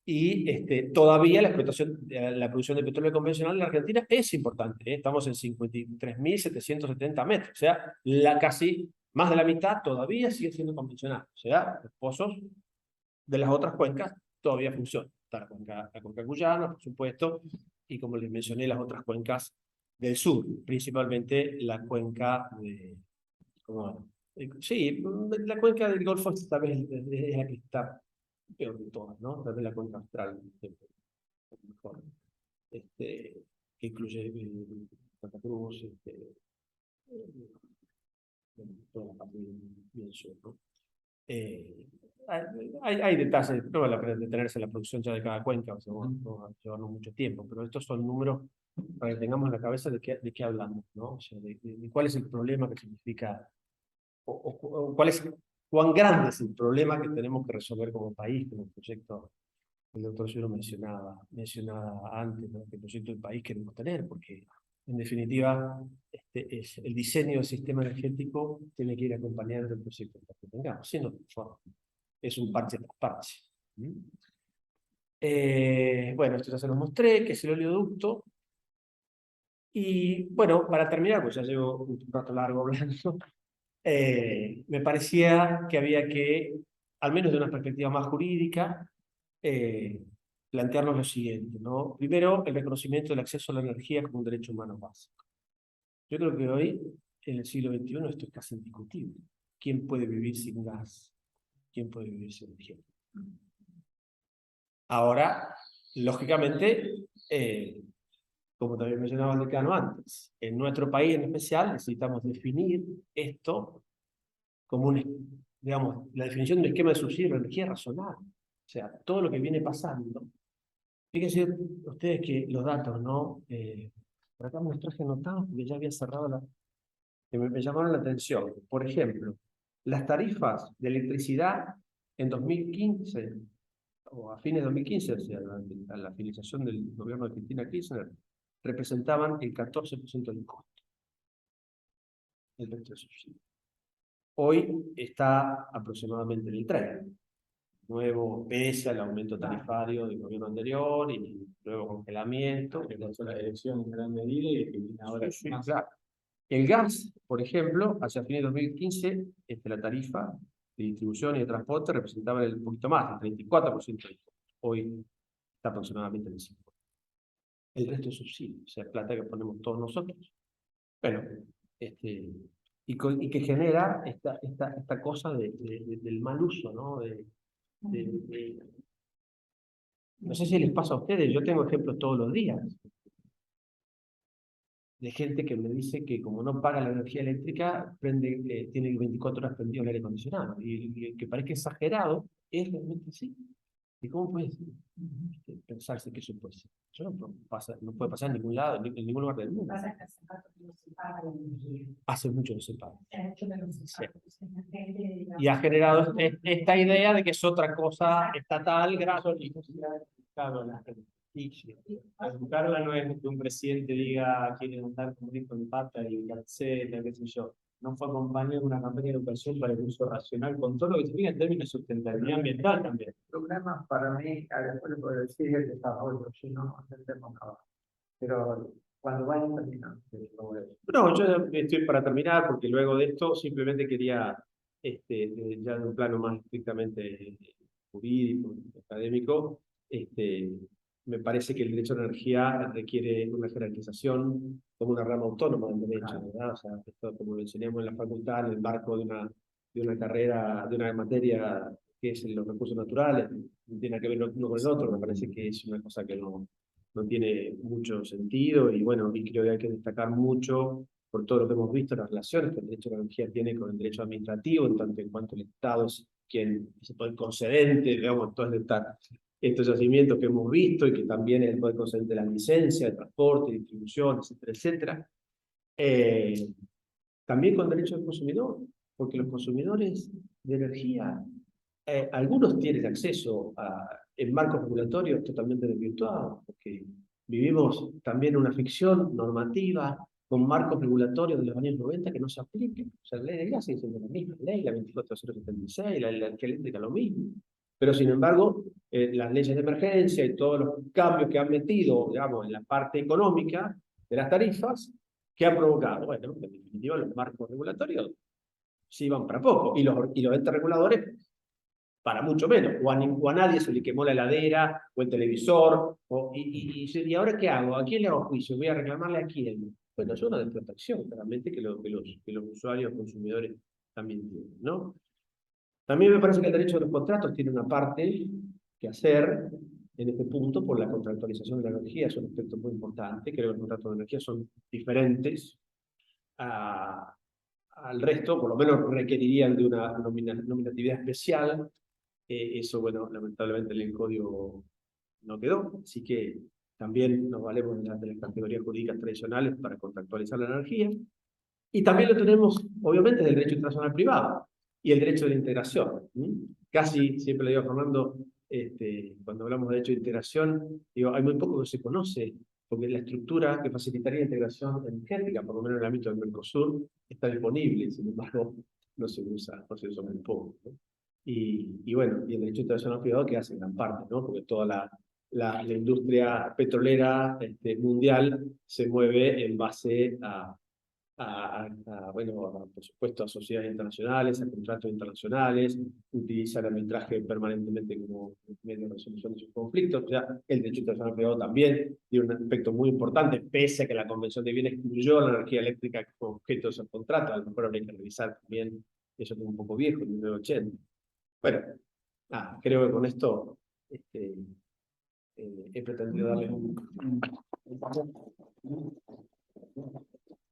y todavía la explotación, la producción de petróleo convencional en la Argentina es importante, ¿eh? Estamos en 53.770 metros, o sea, casi más de la mitad todavía sigue siendo convencional, o sea, los pozos de las otras cuencas todavía funcionan. Está la cuenca Guyana, por supuesto, y como les mencioné, las otras cuencas del sur, principalmente la cuenca de... Sí, la cuenca del Golfo tal vez es la que está peor de todas, ¿no? Tal vez la cuenca austral, mejor, que incluye Santa Cruz, toda la parte bien sur, ¿no? Hay detalles, no vale la pena detenerse en la producción ya de cada cuenca, o sea, no va a llevarnos mucho tiempo, pero estos son números para que tengamos en la cabeza de qué hablamos, ¿no? O sea, de cuál es el problema que significa, o cuán grande es el problema que tenemos que resolver como país, como proyecto que el doctor Cielo mencionaba antes, ¿no? Que proyecto del país queremos tener, porque en definitiva es el diseño del sistema energético tiene que ir acompañando el proyecto que tengamos, siendo es un parche tras parche. Bueno, esto ya se lo mostré, que es el oleoducto. Y bueno, para terminar, pues ya llevo un rato largo hablando, me parecía que había que, al menos de una perspectiva más jurídica, plantearnos lo siguiente, ¿no? Primero, el reconocimiento del acceso a la energía como un derecho humano básico. Yo creo que hoy, en el siglo XXI, esto es casi indiscutible. ¿Quién puede vivir sin gas? ¿Quién puede vivir sin energía? Ahora, lógicamente, como también mencionaba el decano antes, en nuestro país en especial necesitamos definir esto como digamos, la definición del esquema de subsidio de energía razonable. O sea, todo lo que viene pasando. Fíjense ustedes que los datos, ¿no? Por acá me los traje anotados porque ya había cerrado que me llamaron la atención. Por ejemplo, las tarifas de electricidad en 2015, o a fines de 2015, o sea, a la finalización del gobierno de Cristina Kirchner, representaban el 14% del costo. El resto de subsidio. Hoy está aproximadamente en el 30%. Nuevo, pese al aumento tarifario del gobierno anterior y nuevo congelamiento. Que pasó la elección en gran medida y que viene ahora. Sí, claro. El gas, por ejemplo, hacia fines de 2015, la tarifa de distribución y de transporte representaba un poquito más, el 34% del costo. Hoy está aproximadamente en el 5%. El resto es subsidio, o sea, plata que ponemos todos nosotros. Bueno, y que genera esta cosa del mal uso, ¿no? No sé si les pasa a ustedes, yo tengo ejemplos todos los días de gente que me dice que como no paga la energía eléctrica, tiene 24 horas prendido el aire acondicionado. Y que parece exagerado, es realmente así. ¿Y cómo puede pensarse que eso puede ser? Eso no puede pasar en ningún lado, en ningún lugar del mundo. Hace mucho que se paga. Y ha generado esta idea de que es otra cosa estatal, gracias. Educarla no es que un presidente diga quiere andar como hijo de pata y calceta, qué sé yo. No fue acompañado de una campaña de educación para el uso racional, con todo lo que significa en términos de sustentabilidad ambiental también. El problema para mí, después le puedo decir, es el desarrollo, si no, entendemos nada. Pero cuando vayan terminando. No, yo estoy para terminar porque luego de esto simplemente quería ya de un plano más estrictamente jurídico, académico, me parece que el derecho a la energía requiere una jerarquización como una rama autónoma del derecho, ¿verdad? O sea, esto como lo enseñamos en la facultad, en el marco de una carrera, de una materia que es los recursos naturales, no tiene que ver uno con el otro, me parece que es una cosa que no tiene mucho sentido y bueno, y creo que hay que destacar mucho por todo lo que hemos visto, las relaciones que el derecho a la energía tiene con el derecho administrativo, en tanto en cuanto el Estado es quien es el poder concedente, digamos, todos estos yacimientos que hemos visto y que también es el poder concedente de la licencia, de transporte, distribución, etcétera, etcétera. También con derecho del consumidor, porque los consumidores de energía, algunos tienen acceso en marcos regulatorios totalmente desvirtuados, porque vivimos también una ficción normativa con marcos regulatorios de los años 90 que no se aplican. O sea, la ley de gas sigue siendo la misma ley, la 24076, la energía eléctrica lo mismo. Pero sin embargo, las leyes de emergencia y todos los cambios que han metido, digamos, en la parte económica de las tarifas, que han provocado, bueno, en definitiva los marcos regulatorios sí van para poco, y los entes reguladores para mucho menos, o a nadie se le quemó la heladera, o el televisor, y ahora ¿qué hago? ¿A quién le hago juicio? ¿Voy a reclamarle a quién? Bueno, es una desprotección, claramente, que los usuarios, consumidores también tienen, ¿no? También me parece que el derecho de los contratos tiene una parte que hacer en este punto por la contractualización de la energía, es un aspecto muy importante. Creo que los contratos de energía son diferentes al resto, por lo menos requerirían de una nominatividad especial. Eso, bueno, lamentablemente en el código no quedó, así que también nos valemos de las categorías jurídicas tradicionales para contractualizar la energía. Y también lo tenemos, obviamente, del derecho internacional privado y el derecho de la integración. Casi, siempre le digo a Fernando, cuando hablamos de derecho de integración, digo, hay muy poco que se conoce, porque la estructura que facilitaría la integración energética, por lo menos en el ámbito del Mercosur, está disponible, sin embargo, no se usa muy poco, ¿no? Y bueno, y el derecho internacional privado que hace gran parte, ¿no? Porque toda la industria petrolera mundial se mueve en base bueno, por supuesto, a sociedades internacionales, a contratos internacionales, utiliza el arbitraje permanentemente como medio de resolución de sus conflictos. O sea, el derecho internacional privado también tiene un aspecto muy importante, pese a que la Convención de Viena excluyó la energía eléctrica como objeto de esos contratos. A lo mejor habría que revisar también, eso es un poco viejo, en 1980. Bueno, creo que con esto he pretendido darles un